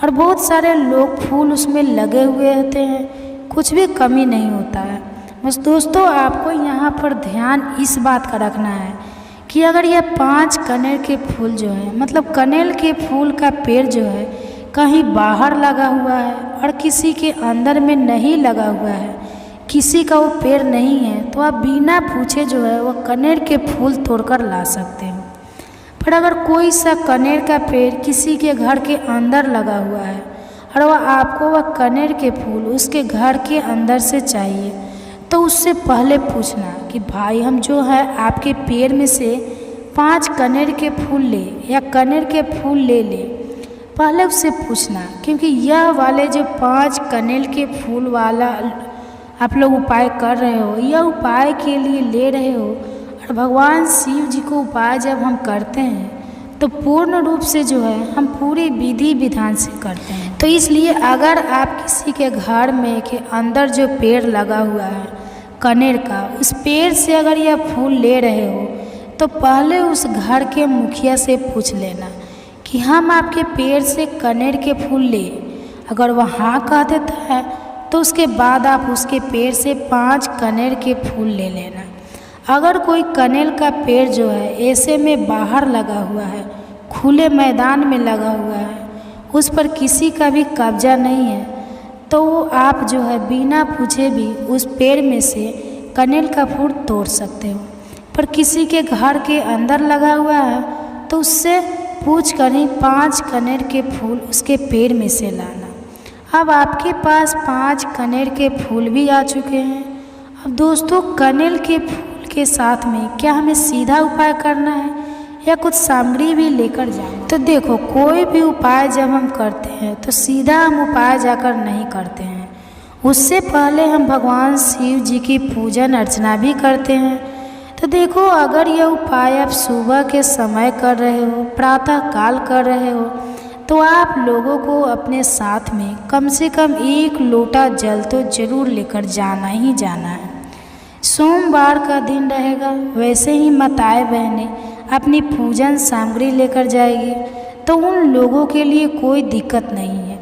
और बहुत सारे लोग फूल उसमें लगे हुए होते हैं, कुछ भी कमी नहीं होता है। बस दोस्तों, आपको यहाँ पर ध्यान इस बात का रखना है कि अगर यह 5 कनेर के फूल जो है, कनेर के फूल का पेड़ जो है कहीं बाहर लगा हुआ है और किसी के अंदर में नहीं लगा हुआ है, किसी का वो पेड़ नहीं है, तो आप बिना पूछे जो है वह कनेर के फूल तोड़कर ला सकते हो। पर अगर कोई सा कनेर का पेड़ किसी के घर के अंदर लगा हुआ है और वह आपको वह कनेर के फूल उसके घर के अंदर से चाहिए, तो उससे पहले पूछना कि भाई, हम जो है आपके पेड़ में से 5 कनेर के फूल ले या कनेर के फूल ले ले। पहले उससे पूछना, क्योंकि यह वाले जो 5 कनेर के फूल वाला आप लोग उपाय कर रहे हो, यह उपाय के लिए ले रहे हो। और भगवान शिव जी को उपाय जब हम करते हैं तो पूर्ण रूप से जो है हम पूरी विधि विधान से करते हैं। तो इसलिए अगर आप किसी के घर में के अंदर जो पेड़ लगा हुआ है कनेर का, उस पेड़ से अगर यह फूल ले रहे हो, तो पहले उस घर के मुखिया से पूछ लेना कि हम आपके पेड़ से कनेर के फूल ले। अगर वह हाँ कह देता है तो उसके बाद आप उसके पेड़ से 5 कनेर के फूल ले लेना। अगर कोई कनेर का पेड़ जो है ऐसे में बाहर लगा हुआ है, खुले मैदान में लगा हुआ है, उस पर किसी का भी कब्जा नहीं है, तो वो आप जो है बिना पूछे भी उस पेड़ में से कनेर का फूल तोड़ सकते हो। पर किसी के घर के अंदर लगा हुआ है तो उससे पूछ कर ही 5 कनेर के फूल उसके पेड़ में से लाना। अब आपके पास 5 कनेर के फूल भी आ चुके हैं। अब दोस्तों, कनेर के फूल के साथ में क्या हमें सीधा उपाय करना है या कुछ सामग्री भी लेकर जाना? तो देखो, कोई भी उपाय जब हम करते हैं तो सीधा हम उपाय जाकर नहीं करते हैं, उससे पहले हम भगवान शिव जी की पूजन अर्चना भी करते हैं। तो देखो, अगर यह उपाय आप सुबह के समय कर रहे हो, प्रातः काल कर रहे हो, तो आप लोगों को अपने साथ में कम से कम 1 लोटा जल तो जरूर लेकर जाना ही जाना है। सोमवार का दिन रहेगा, वैसे ही माताएं बहनें अपनी पूजन सामग्री लेकर जाएगी, तो उन लोगों के लिए कोई दिक्कत नहीं है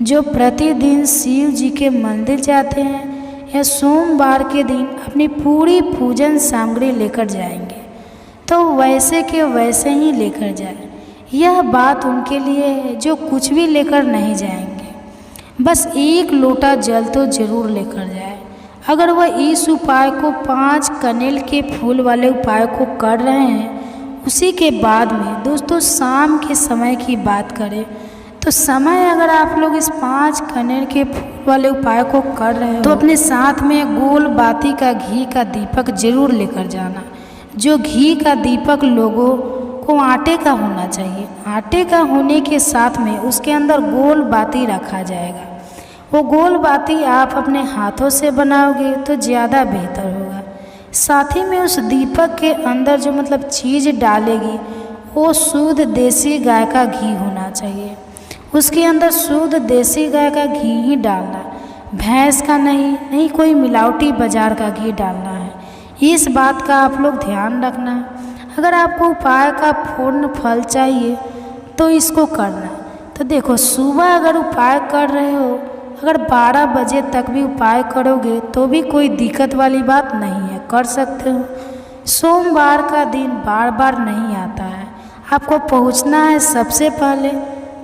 जो प्रतिदिन शिव जी के मंदिर जाते हैं या सोमवार के दिन अपनी पूरी पूजन सामग्री लेकर जाएंगे, तो वैसे के वैसे ही लेकर जाए। यह बात उनके लिए है जो कुछ भी लेकर नहीं जाएंगे, बस 1 लोटा जल तो जरूर लेकर जाए। अगर वह इस उपाय को 5 कनेल के फूल वाले उपाय को कर रहे हैं, उसी के बाद में दोस्तों शाम के समय की बात करें तो समय अगर आप लोग इस 5 कनेल के फूल वाले उपाय को कर रहे हो तो अपने साथ में गोल बाती का घी का दीपक जरूर लेकर जाना। जो घी का दीपक लोगों को आटे का होना चाहिए। आटे का होने के साथ में उसके अंदर गोल बाती रखा जाएगा। वो गोल बाती आप अपने हाथों से बनाओगे तो ज़्यादा बेहतर होगा। साथ ही में उस दीपक के अंदर जो चीज़ डालेगी वो शुद्ध देसी गाय का घी होना चाहिए। उसके अंदर शुद्ध देसी गाय का घी ही डालना, भैंस का नहीं कोई मिलावटी बाजार का घी डालना है। इस बात का आप लोग ध्यान रखना। अगर आपको उपाय का पूर्ण फल चाहिए तो इसको करना। तो देखो, सुबह अगर उपाय कर रहे हो, अगर 12 बजे तक भी उपाय करोगे तो भी कोई दिक्कत वाली बात नहीं है, कर सकते हो। सोमवार का दिन बार बार नहीं आता है। आपको पहुंचना है सबसे पहले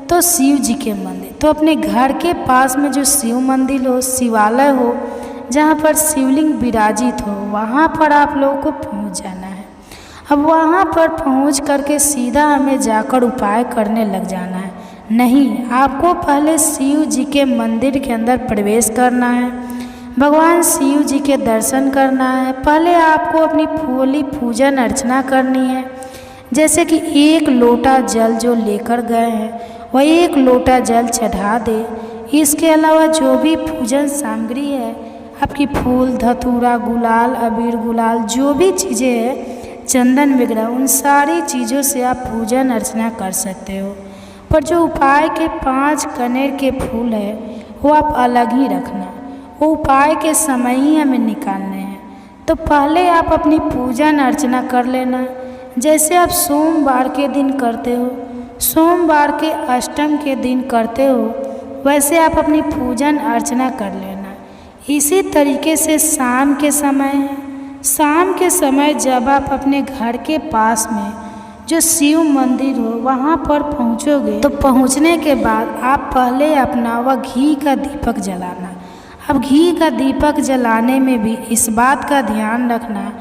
तो शिव जी के मंदिर। तो अपने घर के पास में जो शिव मंदिर हो, शिवालय हो, जहाँ पर शिवलिंग विराजित हो, वहाँ पर आप लोगों को पहुँच जाना है। अब वहाँ पर पहुँच करके सीधा हमें जाकर उपाय करने लग जाना है। नहीं, आपको पहले शिव जी के मंदिर के अंदर प्रवेश करना है, भगवान शिव जी के दर्शन करना है। पहले आपको अपनी पूरी पूजन अर्चना करनी है। जैसे कि 1 लोटा जल जो लेकर गए हैं वह 1 लोटा जल चढ़ा दे। इसके अलावा जो भी पूजन सामग्री है, आपकी फूल, धतूरा, गुलाल, अबीर गुलाल, जो भी चीज़ें हैं, चंदन वगैरह, उन सारी चीज़ों से आप पूजन अर्चना कर सकते हो। पर जो उपाय के 5 कनेर के फूल है वो आप अलग ही रखना। वो उपाय के समय ही हमें निकालने हैं। तो पहले आप अपनी पूजन अर्चना कर लेना। जैसे आप सोमवार के दिन करते हो, सोमवार के अष्टम के दिन करते हो, वैसे आप अपनी पूजन अर्चना कर लेना। इसी तरीके से शाम के समय है, शाम के समय जब आप अपने घर के पास में जो शिव मंदिर हो वहाँ पर पहुँचोगे तो पहुँचने के बाद आप पहले अपना वह घी का दीपक जलाना। अब घी का दीपक जलाने में भी इस बात का ध्यान रखना,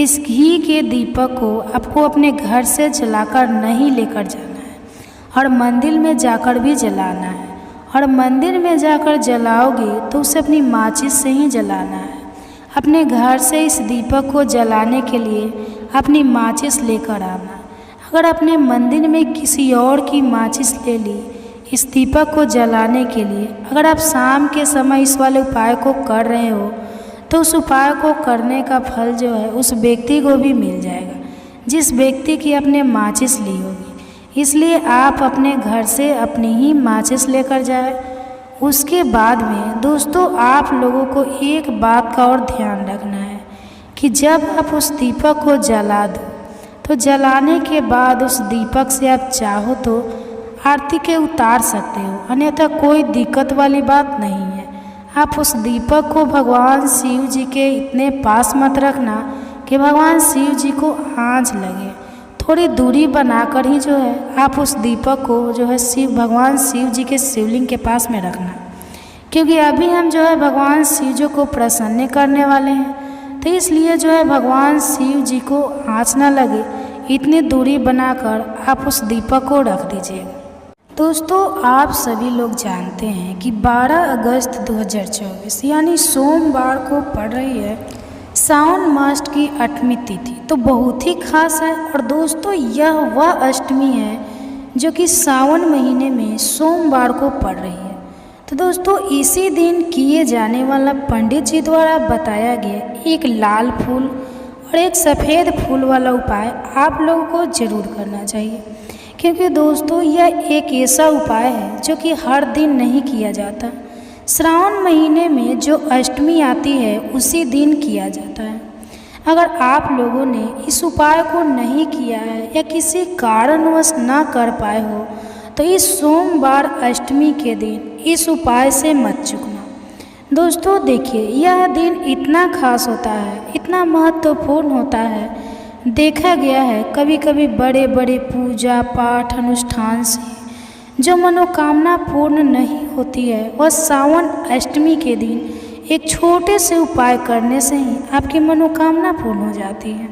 इस घी के दीपक को आपको अपने घर से जलाकर नहीं लेकर जाना है और मंदिर में जाकर भी जलाना है। और मंदिर में जाकर जलाओगे तो उसे अपनी माचिस से ही जलाना है। अपने घर से इस दीपक को जलाने के लिए अपनी माचिस लेकर आना। अगर अपने मंदिर में किसी और की माचिस ले ली इस दीपक को जलाने के लिए, अगर आप शाम के समय इस वाले उपाय को कर रहे हो तो उस उपाय को करने का फल जो है उस व्यक्ति को भी मिल जाएगा जिस व्यक्ति की आपने माचिस ली होगी। इसलिए आप अपने घर से अपनी ही माचिस लेकर जाए। उसके बाद में दोस्तों आप लोगों को एक बात का और ध्यान रखना है कि जब आप उस दीपक को जला दो तो जलाने के बाद उस दीपक से आप चाहो तो आरती के उतार सकते हो, अन्यथा कोई दिक्कत वाली बात नहीं है। आप उस दीपक को भगवान शिव जी के इतने पास मत रखना कि भगवान शिव जी को आँच लगे। थोड़ी दूरी बनाकर ही जो है आप उस दीपक को जो है भगवान शिव जी के शिवलिंग के पास में रखना, क्योंकि अभी हम जो है भगवान शिव जी को प्रसन्न करने वाले हैं। तो इसलिए जो है भगवान शिव जी को आँच ना लगे इतनी दूरी बनाकर आप उस दीपक को रख दीजिएगा। दोस्तों आप सभी लोग जानते हैं कि 12 अगस्त 2024 यानी सोमवार को पड़ रही है सावन मास की 8वीं तिथि। तो बहुत ही खास है। और दोस्तों यह वह अष्टमी है जो कि सावन महीने में सोमवार को पड़ रही है। तो दोस्तों इसी दिन किए जाने वाला पंडित जी द्वारा बताया गया एक लाल फूल और एक सफ़ेद फूल वाला उपाय आप लोगों को ज़रूर करना चाहिए, क्योंकि दोस्तों यह एक ऐसा उपाय है जो कि हर दिन नहीं किया जाता। श्रावण महीने में जो अष्टमी आती है उसी दिन किया जाता है। अगर आप लोगों ने इस उपाय को नहीं किया है या किसी कारणवश ना कर पाए हो तो इस सोमवार अष्टमी के दिन इस उपाय से मत चूकना। दोस्तों देखिए, यह दिन इतना खास होता है, इतना महत्वपूर्ण होता है। देखा गया है कभी कभी बड़े बड़े पूजा पाठ अनुष्ठान से जो मनोकामना पूर्ण नहीं होती है, वह सावन अष्टमी के दिन एक छोटे से उपाय करने से ही आपकी मनोकामना पूर्ण हो जाती है।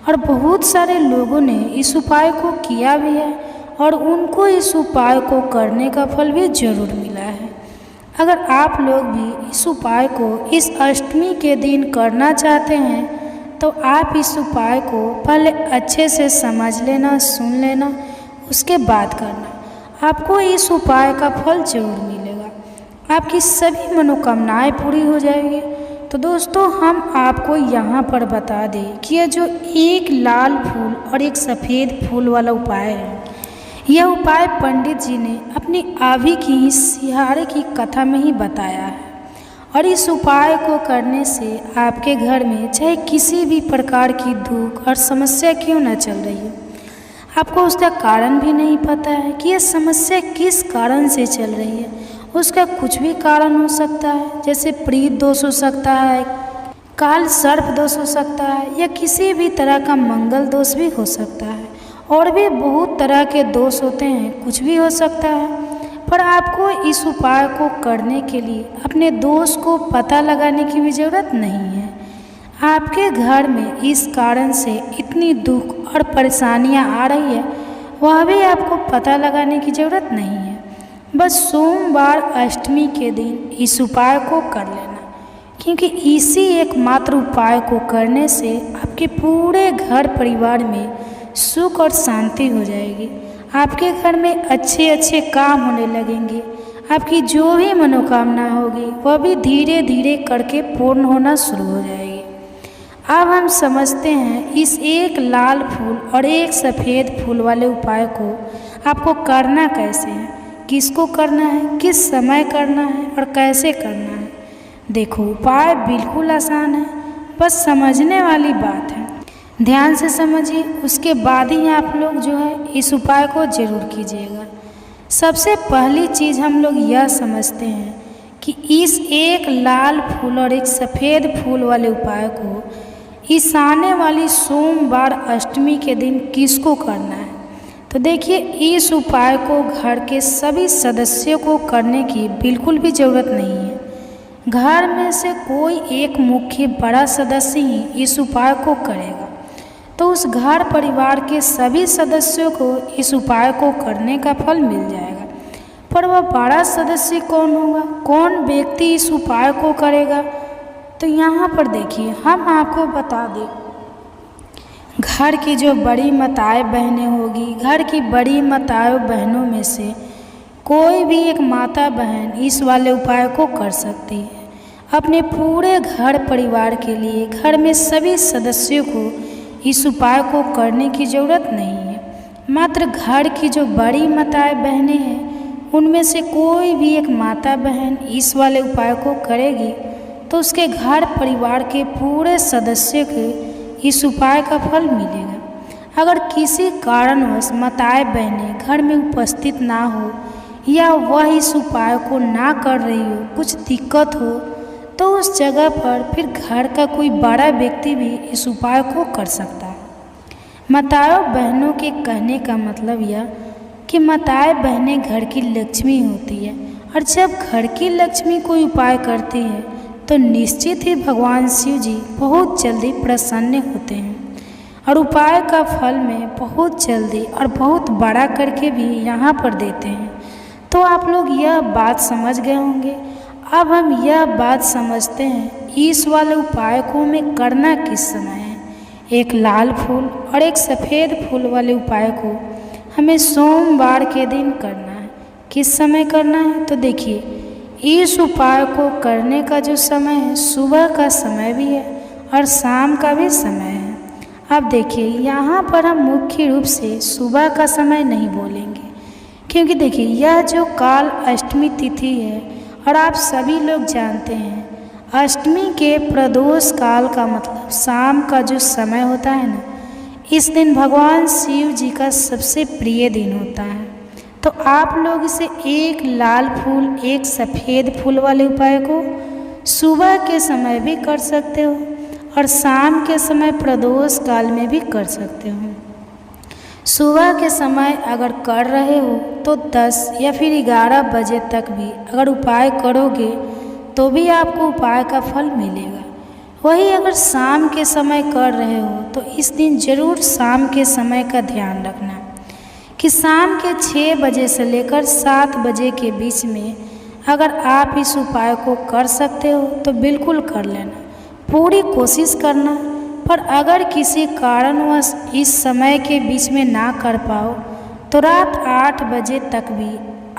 और बहुत सारे लोगों ने इस उपाय को किया भी है और उनको इस उपाय को करने का फल भी जरूर मिला है। अगर आप लोग भी इस उपाय को इस अष्टमी के दिन करना चाहते हैं तो आप इस उपाय को पहले अच्छे से समझ लेना, सुन लेना, उसके बाद करना। आपको इस उपाय का फल जरूर मिलेगा, आपकी सभी मनोकामनाएं पूरी हो जाएगी। तो दोस्तों हम आपको यहाँ पर बता दें कि यह जो एक लाल फूल और एक सफ़ेद फूल वाला उपाय है, यह उपाय पंडित जी ने अपनी आवी की सिहारे की कथा में ही बताया है। और इस उपाय को करने से आपके घर में चाहे किसी भी प्रकार की दुख और समस्या क्यों न चल रही हो, आपको उसका कारण भी नहीं पता है कि यह समस्या किस कारण से चल रही है। उसका कुछ भी कारण हो सकता है, जैसे प्रीत दोष हो सकता है, काल सर्प दोष हो सकता है, या किसी भी तरह का मंगल दोष भी हो सकता है। और भी बहुत तरह के दोष होते हैं, कुछ भी हो सकता है। पर आपको इस उपाय को करने के लिए अपने दोष को पता लगाने की भी ज़रूरत नहीं है। आपके घर में इस कारण से इतनी दुख और परेशानियां आ रही है, वह भी आपको पता लगाने की ज़रूरत नहीं है। बस सोमवार अष्टमी के दिन इस उपाय को कर लेना, क्योंकि इसी एकमात्र उपाय को करने से आपके पूरे घर परिवार में सुख और शांति हो जाएगी। आपके घर में अच्छे अच्छे काम होने लगेंगे। आपकी जो भी मनोकामना होगी वह भी धीरे धीरे करके पूर्ण होना शुरू हो जाएगी। अब हम समझते हैं इस एक लाल फूल और एक सफ़ेद फूल वाले उपाय को आपको करना कैसे है, किसको करना है, किस समय करना है और कैसे करना है। देखो, उपाय बिल्कुल आसान है, बस समझने वाली बात है। ध्यान से समझिए, उसके बाद ही आप लोग जो है इस उपाय को ज़रूर कीजिएगा। सबसे पहली चीज़ हम लोग यह समझते हैं कि इस एक लाल फूल और एक सफ़ेद फूल वाले उपाय को इस आने वाली सोमवार अष्टमी के दिन किसको करना है। तो देखिए, इस उपाय को घर के सभी सदस्यों को करने की बिल्कुल भी ज़रूरत नहीं है। घर में से कोई एक मुख्य बड़ा सदस्य ही इस उपाय को करेगा, तो उस घर परिवार के सभी सदस्यों को इस उपाय को करने का फल मिल जाएगा। पर वह बड़ा सदस्य कौन होगा, कौन व्यक्ति इस उपाय को करेगा, तो यहाँ पर देखिए हम आपको बता दें, घर की जो बड़ी माताएं बहनें होगी, घर की बड़ी माताओं बहनों में से कोई भी एक माता बहन इस वाले उपाय को कर सकती है। अपने पूरे घर परिवार के लिए घर में सभी सदस्यों को इस उपाय को करने की ज़रूरत नहीं है। मात्र घर की जो बड़ी माताएं बहनें हैं उनमें से कोई भी एक माता बहन इस वाले उपाय को करेगी तो उसके घर परिवार के पूरे सदस्य को इस उपाय का फल मिलेगा। अगर किसी कारणवश माताएं बहनें घर में उपस्थित ना हो या वह इस उपाय को ना कर रही हो, कुछ दिक्कत हो, तो उस जगह पर फिर घर का कोई बड़ा व्यक्ति भी इस उपाय को कर सकता है। माताओं बहनों के कहने का मतलब यह कि माताएं बहनें घर की लक्ष्मी होती है, और जब घर की लक्ष्मी कोई उपाय करती है तो निश्चित ही भगवान शिव जी बहुत जल्दी प्रसन्न होते हैं और उपाय का फल में बहुत जल्दी और बहुत बड़ा करके भी यहाँ पर देते हैं। तो आप लोग यह बात समझ गए होंगे। अब हम यह बात समझते हैं इस वाले उपाय को हमें करना किस समय है। एक लाल फूल और एक सफ़ेद फूल वाले उपाय को हमें सोमवार के दिन करना है। किस समय करना है, तो देखिए इस उपाय को करने का जो समय है सुबह का समय भी है और शाम का भी समय है। अब देखिए यहाँ पर हम मुख्य रूप से सुबह का समय नहीं बोलेंगे, क्योंकि देखिए यह जो काल अष्टमी तिथि है और आप सभी लोग जानते हैं अष्टमी के प्रदोष काल का मतलब शाम का जो समय होता है ना, इस दिन भगवान शिव जी का सबसे प्रिय दिन होता है। तो आप लोग इसे एक लाल फूल एक सफ़ेद फूल वाले उपाय को सुबह के समय भी कर सकते हो और शाम के समय प्रदोष काल में भी कर सकते हो। सुबह के समय अगर कर रहे हो तो 10 या फिर 11 बजे तक भी अगर उपाय करोगे तो भी आपको उपाय का फल मिलेगा। वही अगर शाम के समय कर रहे हो तो इस दिन ज़रूर शाम के समय का ध्यान रखना कि शाम के 6 बजे से लेकर 7 बजे के बीच में अगर आप इस उपाय को कर सकते हो तो बिल्कुल कर लेना, पूरी कोशिश करना। पर अगर किसी कारणवश इस समय के बीच में ना कर पाओ तो रात 8 बजे तक भी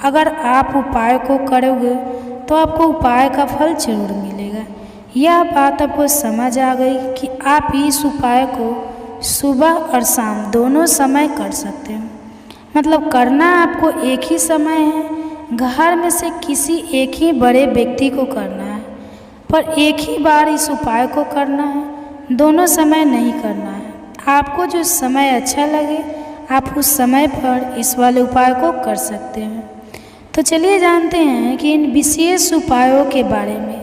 अगर आप उपाय को करोगे तो आपको उपाय का फल जरूर मिलेगा। यह बात आपको समझ आ गई कि आप इस उपाय को सुबह और शाम दोनों समय कर सकते हो। मतलब करना आपको एक ही समय है, घर में से किसी एक ही बड़े व्यक्ति को करना है, पर एक ही बार इस उपाय को करना है, दोनों समय नहीं करना है। आपको जो समय अच्छा लगे आप उस समय पर इस वाले उपाय को कर सकते हैं। तो चलिए जानते हैं कि इन विशेष उपायों के बारे में।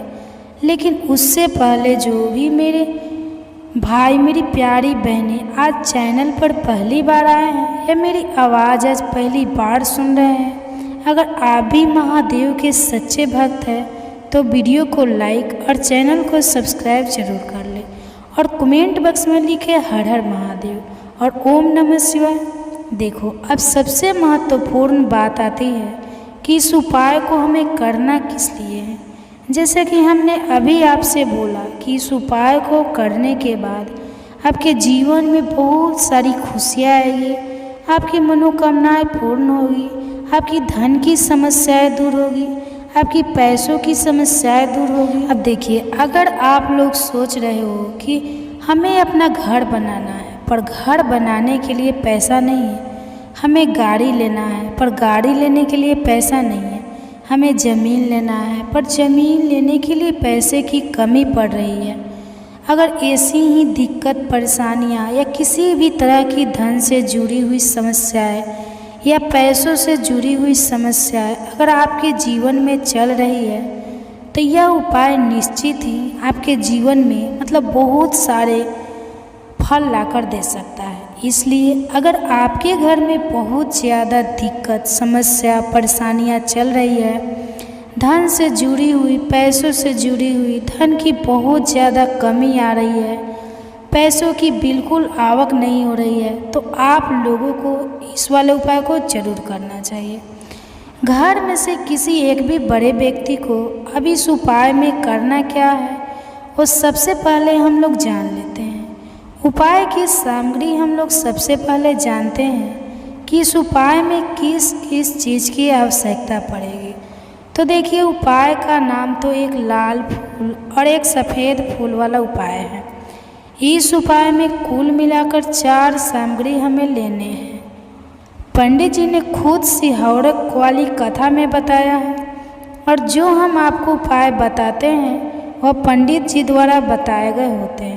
लेकिन उससे पहले जो भी मेरे भाई मेरी प्यारी बहनें आज चैनल पर पहली बार आए हैं या मेरी आवाज़ आज पहली बार सुन रहे हैं, अगर आप भी महादेव के सच्चे भक्त हैं तो वीडियो को लाइक और चैनल को सब्सक्राइब जरूर कर लें और कमेंट बॉक्स में लिखे हर हर महादेव और ओम नमः शिवाय। देखो अब सबसे महत्वपूर्ण बात आती है कि इस उपाय को हमें करना किस लिए है। जैसे कि हमने अभी आपसे बोला कि इस उपाय को करने के बाद आपके जीवन में बहुत सारी खुशियाँ आएगी, आपकी मनोकामनाएं पूर्ण होगी, आपकी धन की समस्याएं दूर होगी, आपकी पैसों की समस्याएं दूर होगी। अब देखिए अगर आप लोग सोच रहे हो कि हमें अपना घर बनाना है पर घर बनाने के लिए पैसा नहीं है, हमें गाड़ी लेना है पर गाड़ी लेने के लिए पैसा नहीं है, हमें ज़मीन लेना है पर ज़मीन लेने के लिए पैसे की कमी पड़ रही है, अगर ऐसी ही दिक्कत परेशानियां या किसी भी तरह की धन से जुड़ी हुई समस्याएं या पैसों से जुड़ी हुई समस्याएं अगर आपके जीवन में चल रही है तो यह उपाय निश्चित ही आपके जीवन में मतलब बहुत सारे फल लाकर दे सकता है। इसलिए अगर आपके घर में बहुत ज़्यादा दिक्कत समस्या परेशानियां चल रही है, धन से जुड़ी हुई पैसों से जुड़ी हुई धन की बहुत ज़्यादा कमी आ रही है, पैसों की बिल्कुल आवक नहीं हो रही है, तो आप लोगों को इस वाले उपाय को जरूर करना चाहिए। घर में से किसी एक भी बड़े व्यक्ति को अब इस उपाय में करना क्या है वो सबसे पहले हम लोग जान लेते हैं। उपाय की सामग्री हम लोग सबसे पहले जानते हैं कि इस उपाय में किस किस चीज़ की आवश्यकता पड़ेगी। तो देखिए उपाय का नाम तो एक लाल फूल और एक सफ़ेद फूल वाला उपाय है। इस उपाय में कुल मिलाकर 4 सामग्री हमें लेने हैं। पंडित जी ने खुद सिहौरक वाली कथा में बताया है और जो हम आपको उपाय बताते हैं वह पंडित जी द्वारा बताए गए होते हैं,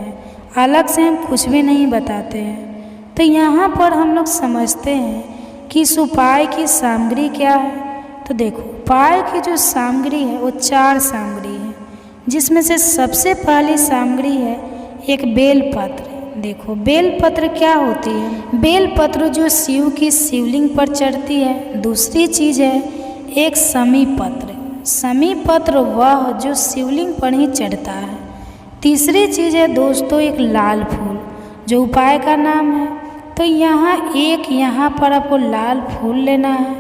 अलग से हम कुछ भी नहीं बताते हैं। तो यहाँ पर हम लोग समझते हैं कि इस उपाय की सामग्री क्या है। तो देखो उपाय की जो सामग्री है वो 4 सामग्री है, जिसमें से सबसे पहली सामग्री है एक बेलपत्र। देखो बेलपत्र क्या होती है, बेलपत्र जो शिव की शिवलिंग पर चढ़ती है। दूसरी चीज़ है एक शमी पत्र, शमी पत्र वह जो शिवलिंग पर ही चढ़ता है। तीसरी चीज़ है दोस्तों एक लाल फूल जो उपाय का नाम है। तो यहाँ पर आपको लाल फूल लेना है।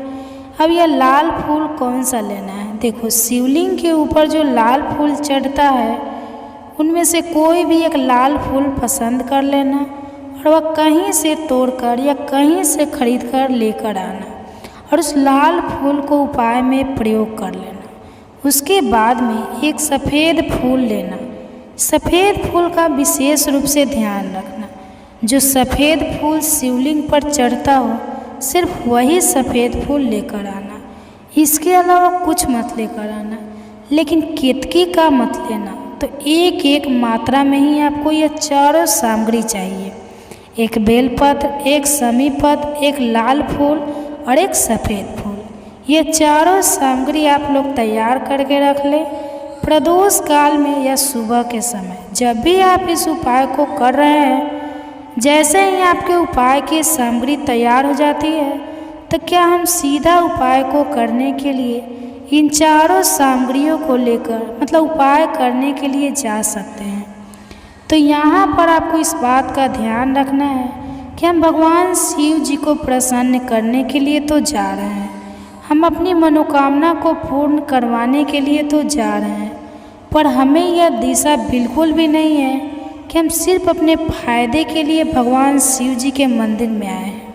अब यह लाल फूल कौन सा लेना है, देखो शिवलिंग के ऊपर जो लाल फूल चढ़ता है उनमें से कोई भी एक लाल फूल पसंद कर लेना और वह कहीं से तोड़कर या कहीं से खरीद कर लेकर आना और उस लाल फूल को उपाय में प्रयोग कर लेना। उसके बाद में एक सफ़ेद फूल लेना। सफ़ेद फूल का विशेष रूप से ध्यान रखना। जो सफ़ेद फूल शिवलिंग पर चढ़ता हो सिर्फ वही सफ़ेद फूल लेकर आना, इसके अलावा कुछ मत लेकर आना। लेकिन केतकी का मत लेना। तो एक एक मात्रा में ही आपको यह चारों सामग्री चाहिए। एक बेलपत्र, एक समी पत्र, एक लाल फूल और एक सफ़ेद फूल। ये चारों सामग्री आप लोग तैयार करके रख लें। प्रदोष काल में या सुबह के समय जब भी आप इस उपाय को कर रहे हैं, जैसे ही आपके उपाय की सामग्री तैयार हो जाती है तो क्या हम सीधा उपाय को करने के लिए इन चारों सामग्रियों को लेकर मतलब उपाय करने के लिए जा सकते हैं। तो यहाँ पर आपको इस बात का ध्यान रखना है कि हम भगवान शिव जी को प्रसन्न करने के लिए तो जा रहे हैं, हम अपनी मनोकामना को पूर्ण करवाने के लिए तो जा रहे हैं, पर हमें यह दिशा बिल्कुल भी नहीं है कि हम सिर्फ अपने फायदे के लिए भगवान शिव जी के मंदिर में आए हैं।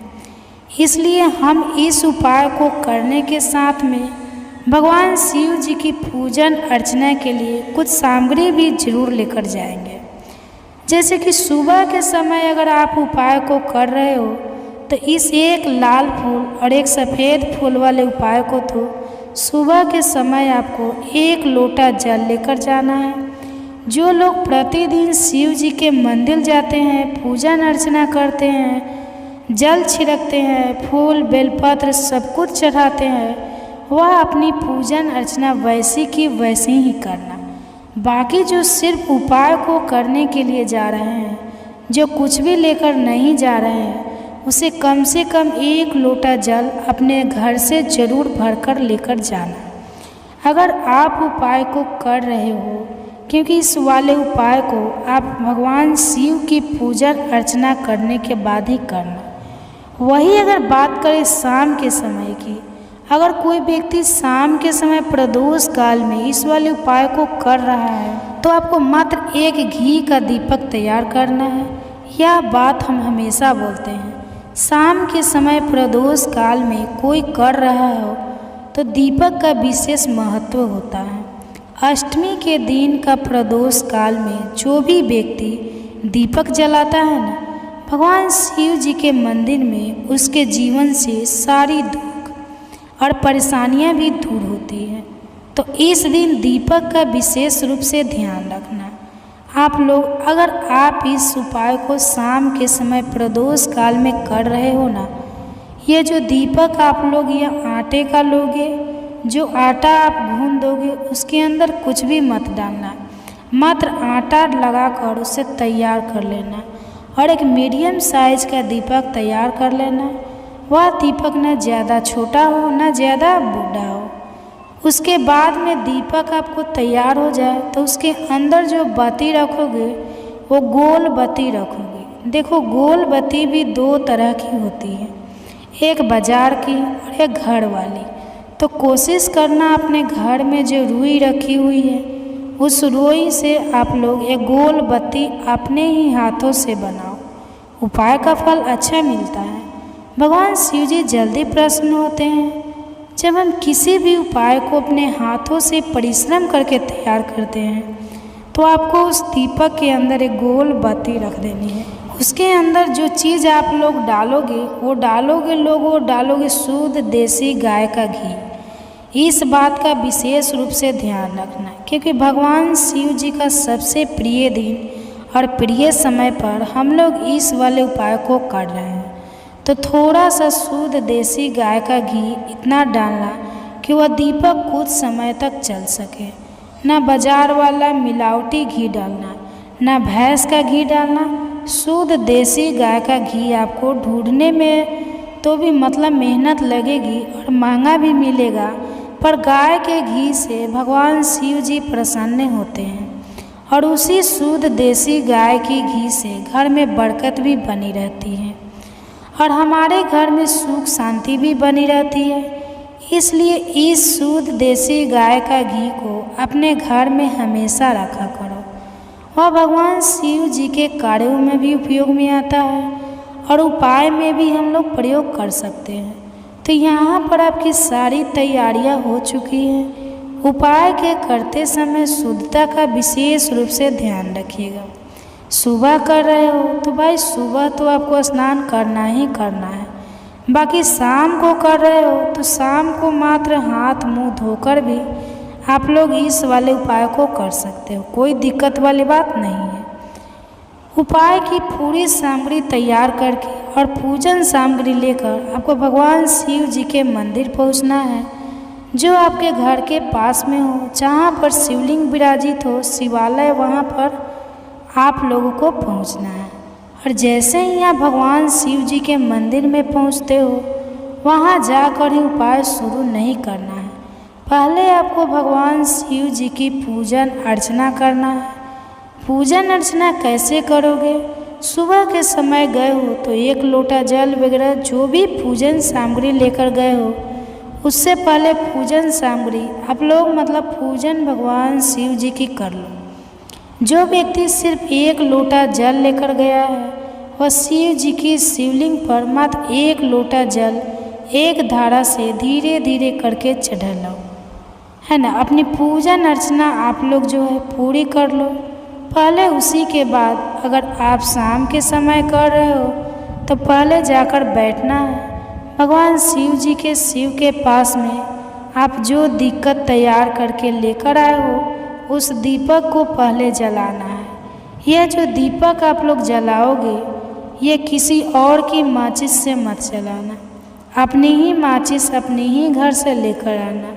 इसलिए हम इस उपाय को करने के साथ में भगवान शिव जी की पूजन अर्चना के लिए कुछ सामग्री भी जरूर लेकर जाएंगे। जैसे कि सुबह के समय अगर आप उपाय को कर रहे हो तो इस एक लाल फूल और एक सफ़ेद फूल वाले उपाय को तो सुबह के समय आपको 1 लोटा जल लेकर जाना है। जो लोग प्रतिदिन शिव जी के मंदिर जाते हैं, पूजन अर्चना करते हैं, जल छिड़कते हैं, फूल बेलपत्र सब कुछ चढ़ाते हैं, वह अपनी पूजन अर्चना वैसी की वैसी ही करना। बाकी जो सिर्फ उपाय को करने के लिए जा रहे हैं, जो कुछ भी लेकर नहीं जा रहे हैं, उसे कम से कम 1 लोटा जल अपने घर से ज़रूर भरकर लेकर जाना। अगर आप उपाय को कर रहे हो, क्योंकि इस वाले उपाय को आप भगवान शिव की पूजन अर्चना करने के बाद ही करना। वही अगर बात करें शाम के समय की, अगर कोई व्यक्ति शाम के समय प्रदोष काल में इस वाले उपाय को कर रहा है तो आपको मात्र 1 घी का दीपक तैयार करना है। यह बात हम हमेशा बोलते हैं। शाम के समय प्रदोष काल में कोई कर रहा हो तो दीपक का विशेष महत्व होता है। अष्टमी के दिन का प्रदोष काल में जो भी व्यक्ति दीपक जलाता है ना, भगवान शिव जी के मंदिर में उसके जीवन से सारी दुख और परेशानियां भी दूर होती हैं। तो इस दिन दीपक का विशेष रूप से ध्यान रखना। आप लोग अगर आप इस उपाय को शाम के समय प्रदोष काल में कर रहे हो ना, ये जो दीपक आप लोग ये आटे का लोगे, जो आटा आप गूंद दोगे उसके अंदर कुछ भी मत डालना, मात्र आटा लगाकर उसे तैयार कर लेना और एक मीडियम साइज का दीपक तैयार कर लेना। वह दीपक न ज़्यादा छोटा हो न ज़्यादा बूढ़ा हो। उसके बाद में दीपक आपको तैयार हो जाए तो उसके अंदर जो बत्ती रखोगे वो गोल बत्ती रखोगे। देखो गोल बत्ती भी 2 तरह की होती है, एक बाजार की और एक घर वाली। तो कोशिश करना अपने घर में जो रुई रखी हुई है उस रुई से आप लोग एक गोल बत्ती अपने ही हाथों से बनाओ। उपाय का फल अच्छा मिलता है। भगवान शिव जी जल्दी प्रसन्न होते हैं जब हम किसी भी उपाय को अपने हाथों से परिश्रम करके तैयार करते हैं। तो आपको उस दीपक के अंदर एक गोल बत्ती रख देनी है। उसके अंदर जो चीज़ आप लोग डालोगे वो डालोगे शुद्ध देसी गाय का घी। इस बात का विशेष रूप से ध्यान रखना, क्योंकि भगवान शिव जी का सबसे प्रिय दिन और प्रिय समय पर हम लोग इस वाले उपाय को कर रहे हैं। तो थोड़ा सा शुद्ध देसी गाय का घी इतना डालना कि वह दीपक कुछ समय तक चल सके। ना बाजार वाला मिलावटी घी डालना, ना भैंस का घी डालना। शुद्ध देसी गाय का घी आपको ढूंढने में तो भी मतलब मेहनत लगेगी और महंगा भी मिलेगा, पर गाय के घी से भगवान शिव जी प्रसन्न होते हैं और उसी शुद्ध देसी गाय की घी से घर में बरकत भी बनी रहती है और हमारे घर में सुख शांति भी बनी रहती है। इसलिए इस शुद्ध देसी गाय का घी को अपने घर में हमेशा रखा करो। वह भगवान शिव जी के कार्यों में भी उपयोग में आता है और उपाय में भी हम लोग प्रयोग कर सकते हैं। तो यहाँ पर आपकी सारी तैयारियाँ हो चुकी हैं। उपाय के करते समय शुद्धता का विशेष रूप से ध्यान रखिएगा। सुबह कर रहे हो तो भाई सुबह तो आपको स्नान करना ही करना है। बाकी शाम को कर रहे हो तो शाम को मात्र हाथ मुंह धोकर भी आप लोग इस वाले उपाय को कर सकते हो, कोई दिक्कत वाली बात नहीं है। उपाय की पूरी सामग्री तैयार करके और पूजन सामग्री लेकर आपको भगवान शिव जी के मंदिर पहुंचना है, जो आपके घर के पास में हो, जहाँ पर शिवलिंग विराजित हो, शिवालय, वहाँ पर आप लोगों को पहुंचना है। और जैसे ही आप भगवान शिव जी के मंदिर में पहुंचते हो, वहाँ जाकर ही उपाय शुरू नहीं करना है। पहले आपको भगवान शिव जी की पूजन अर्चना करना है। पूजन अर्चना कैसे करोगे? सुबह के समय गए हो तो 1 लोटा जल वगैरह जो भी पूजन सामग्री लेकर गए हो, उससे पहले पूजन सामग्री आप लोग मतलब पूजन भगवान शिव जी की कर लो। जो व्यक्ति सिर्फ 1 लोटा जल लेकर गया है, वह शिव जी की शिवलिंग पर मात्र 1 लोटा जल एक धारा से धीरे धीरे करके चढ़ाओ, है ना। अपनी पूजन अर्चना आप लोग जो है पूरी कर लो। पहले उसी के बाद अगर आप शाम के समय कर रहे हो तो पहले जाकर बैठना है भगवान शिव जी के शिव के पास में। आप जो दिक्कत तैयार करके लेकर आए हो, उस दीपक को पहले जलाना है। यह जो दीपक आप लोग जलाओगे, ये किसी और की माचिस से मत जलाना, अपनी ही माचिस अपने ही घर से लेकर आना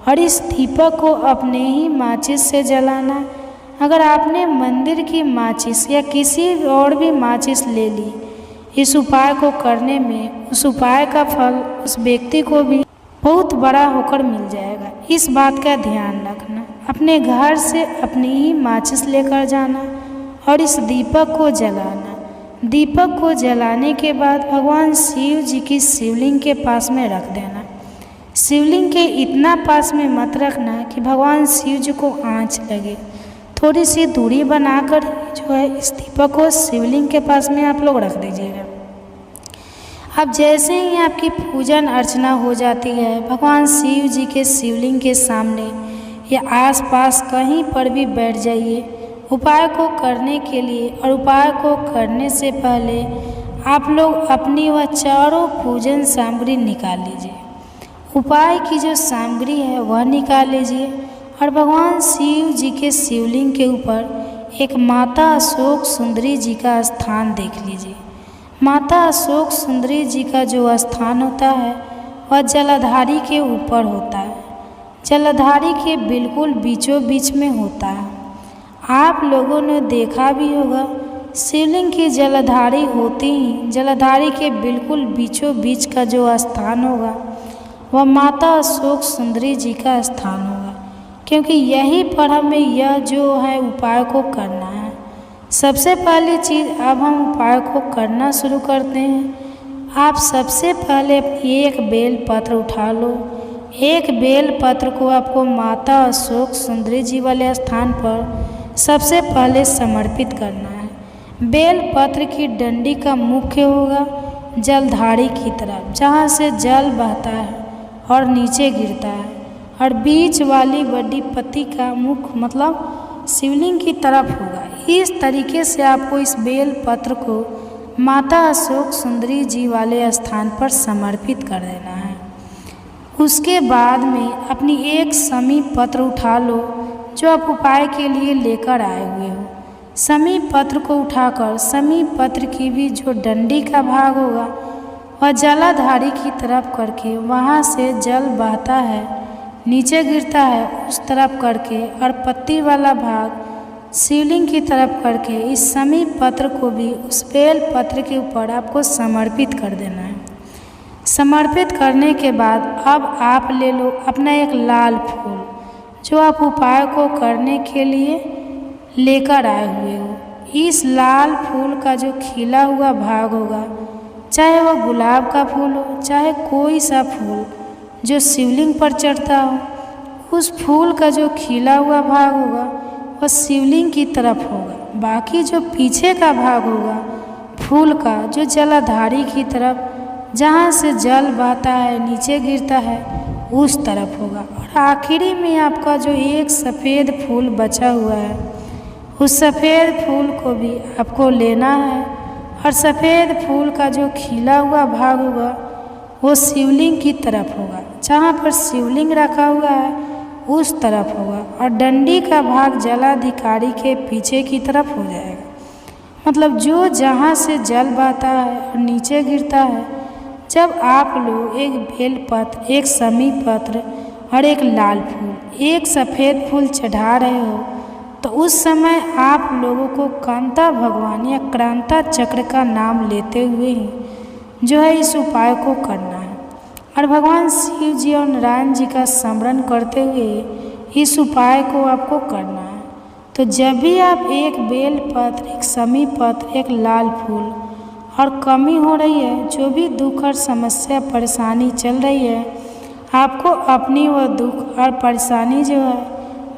और इस दीपक को अपने ही माचिस से जलाना। अगर आपने मंदिर की माचिस या किसी और भी माचिस ले ली, इस उपाय को करने में उस उपाय का फल उस व्यक्ति को भी बहुत बड़ा होकर मिल जाएगा। इस बात का ध्यान रखना। अपने घर से अपनी ही माचिस लेकर जाना और इस दीपक को जलाना। दीपक को जलाने के बाद भगवान शिव जी की शिवलिंग के पास में रख देना। शिवलिंग के इतना पास में मत रखना कि भगवान शिव जी को आँच लगे। थोड़ी सी दूरी बनाकर जो है इस दीपक को शिवलिंग के पास में आप लोग रख दीजिएगा। अब जैसे ही आपकी पूजन अर्चना हो जाती है, भगवान शिव जी के शिवलिंग के सामने या आसपास कहीं पर भी बैठ जाइए उपाय को करने के लिए। और उपाय को करने से पहले आप लोग अपनी वह चारों पूजन सामग्री निकाल लीजिए। उपाय की जो सामग्री है वह निकाल लीजिए और भगवान शिव जी के शिवलिंग के ऊपर एक माता अशोक सुंदरी जी का स्थान देख लीजिए। माता अशोक सुंदरी जी का जो स्थान होता है वह जलाधारी के ऊपर होता है, जलाधारी के बिल्कुल बीचों बीच में होता है। आप लोगों ने देखा भी होगा, शिवलिंग की जलाधारी होती ही जलाधारी के बिल्कुल बीचों बीच का जो स्थान होगा वह माता अशोक सुंदरी जी का स्थान होगा, क्योंकि यहीं पर हमें यह जो है उपाय को करना है। सबसे पहली चीज़, अब हम उपाय को करना शुरू करते हैं। आप सबसे पहले एक बेल पत्र उठा लो। एक बेल पत्र को आपको माता अशोक सुंदरी जी वाले स्थान पर सबसे पहले समर्पित करना है। बेल पत्र की डंडी का मुख्य होगा जलधारी की तरफ, जहाँ से जल बहता है और नीचे गिरता है, और बीच वाली बड़ी पत्ती का मुख मतलब शिवलिंग की तरफ होगा। इस तरीके से आपको इस बेल पत्र को माता अशोक सुंदरी जी वाले स्थान पर समर्पित कर देना है। उसके बाद में अपनी एक समी पत्र उठा लो जो आप उपाय के लिए लेकर आए हुए हो। समी पत्र को उठाकर समी पत्र की भी जो डंडी का भाग होगा वह जलाधारी की तरफ करके, वहाँ से जल बहता है नीचे गिरता है उस तरफ करके, और पत्ती वाला भाग शिवलिंग की तरफ करके इस समी पत्र को भी उस बेल पत्र के ऊपर आपको समर्पित कर देना है। समर्पित करने के बाद अब आप ले लो अपना एक लाल फूल जो आप उपाय को करने के लिए लेकर आए हुए हो। इस लाल फूल का जो खिला हुआ भाग होगा, चाहे वह गुलाब का फूल हो, चाहे कोई सा फूल जो शिवलिंग पर चढ़ता हो, उस फूल का जो खिला हुआ भाग होगा वह शिवलिंग की तरफ होगा। बाकी जो पीछे का भाग होगा फूल का, जो जलाधारी की तरफ जहाँ से जल बहता है नीचे गिरता है, उस तरफ होगा। और आखिरी में आपका जो एक सफ़ेद फूल बचा हुआ है, उस सफ़ेद फूल को भी आपको लेना है। और सफ़ेद फूल का जो खिला हुआ भाग होगा वो शिवलिंग की तरफ होगा, जहाँ पर शिवलिंग रखा हुआ है उस तरफ होगा। और डंडी का भाग जलाधिकारी के पीछे की तरफ हो जाएगा। मतलब जो जहाँ से जल बहता है और नीचे गिरता है, जब आप लोग एक बेलपत्र, एक समी पत्र और एक लाल फूल, एक सफ़ेद फूल चढ़ा रहे हो, तो उस समय आप लोगों को कांता भगवान या क्रांता चक्र का नाम लेते हुए ही जो है इस उपाय को करना है। और भगवान शिव जी और नारायण जी का स्मरण करते हुए इस उपाय को आपको करना है। तो जब भी आप एक बेल पत्र, एक समी पत्र, एक लाल फूल और कमी हो रही है, जो भी दुख और समस्या परेशानी चल रही है, आपको अपनी वह दुख और परेशानी जो है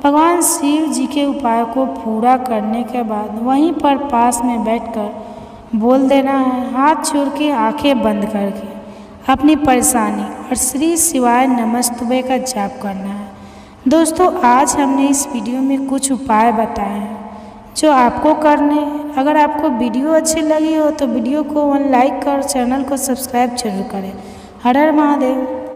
भगवान शिव जी के उपाय को पूरा करने के बाद वहीं पर पास में बैठकर बोल देना है, हाथ छोड़ के आंखें बंद करके अपनी परेशानी और श्री शिवाय नमस्तुभे का जाप करना है। दोस्तों, आज हमने इस वीडियो में कुछ उपाय बताए हैं जो आपको करने हैं। अगर आपको वीडियो अच्छी लगी हो तो वीडियो को लाइक कर चैनल को सब्सक्राइब जरूर करें। हर हर महादेव।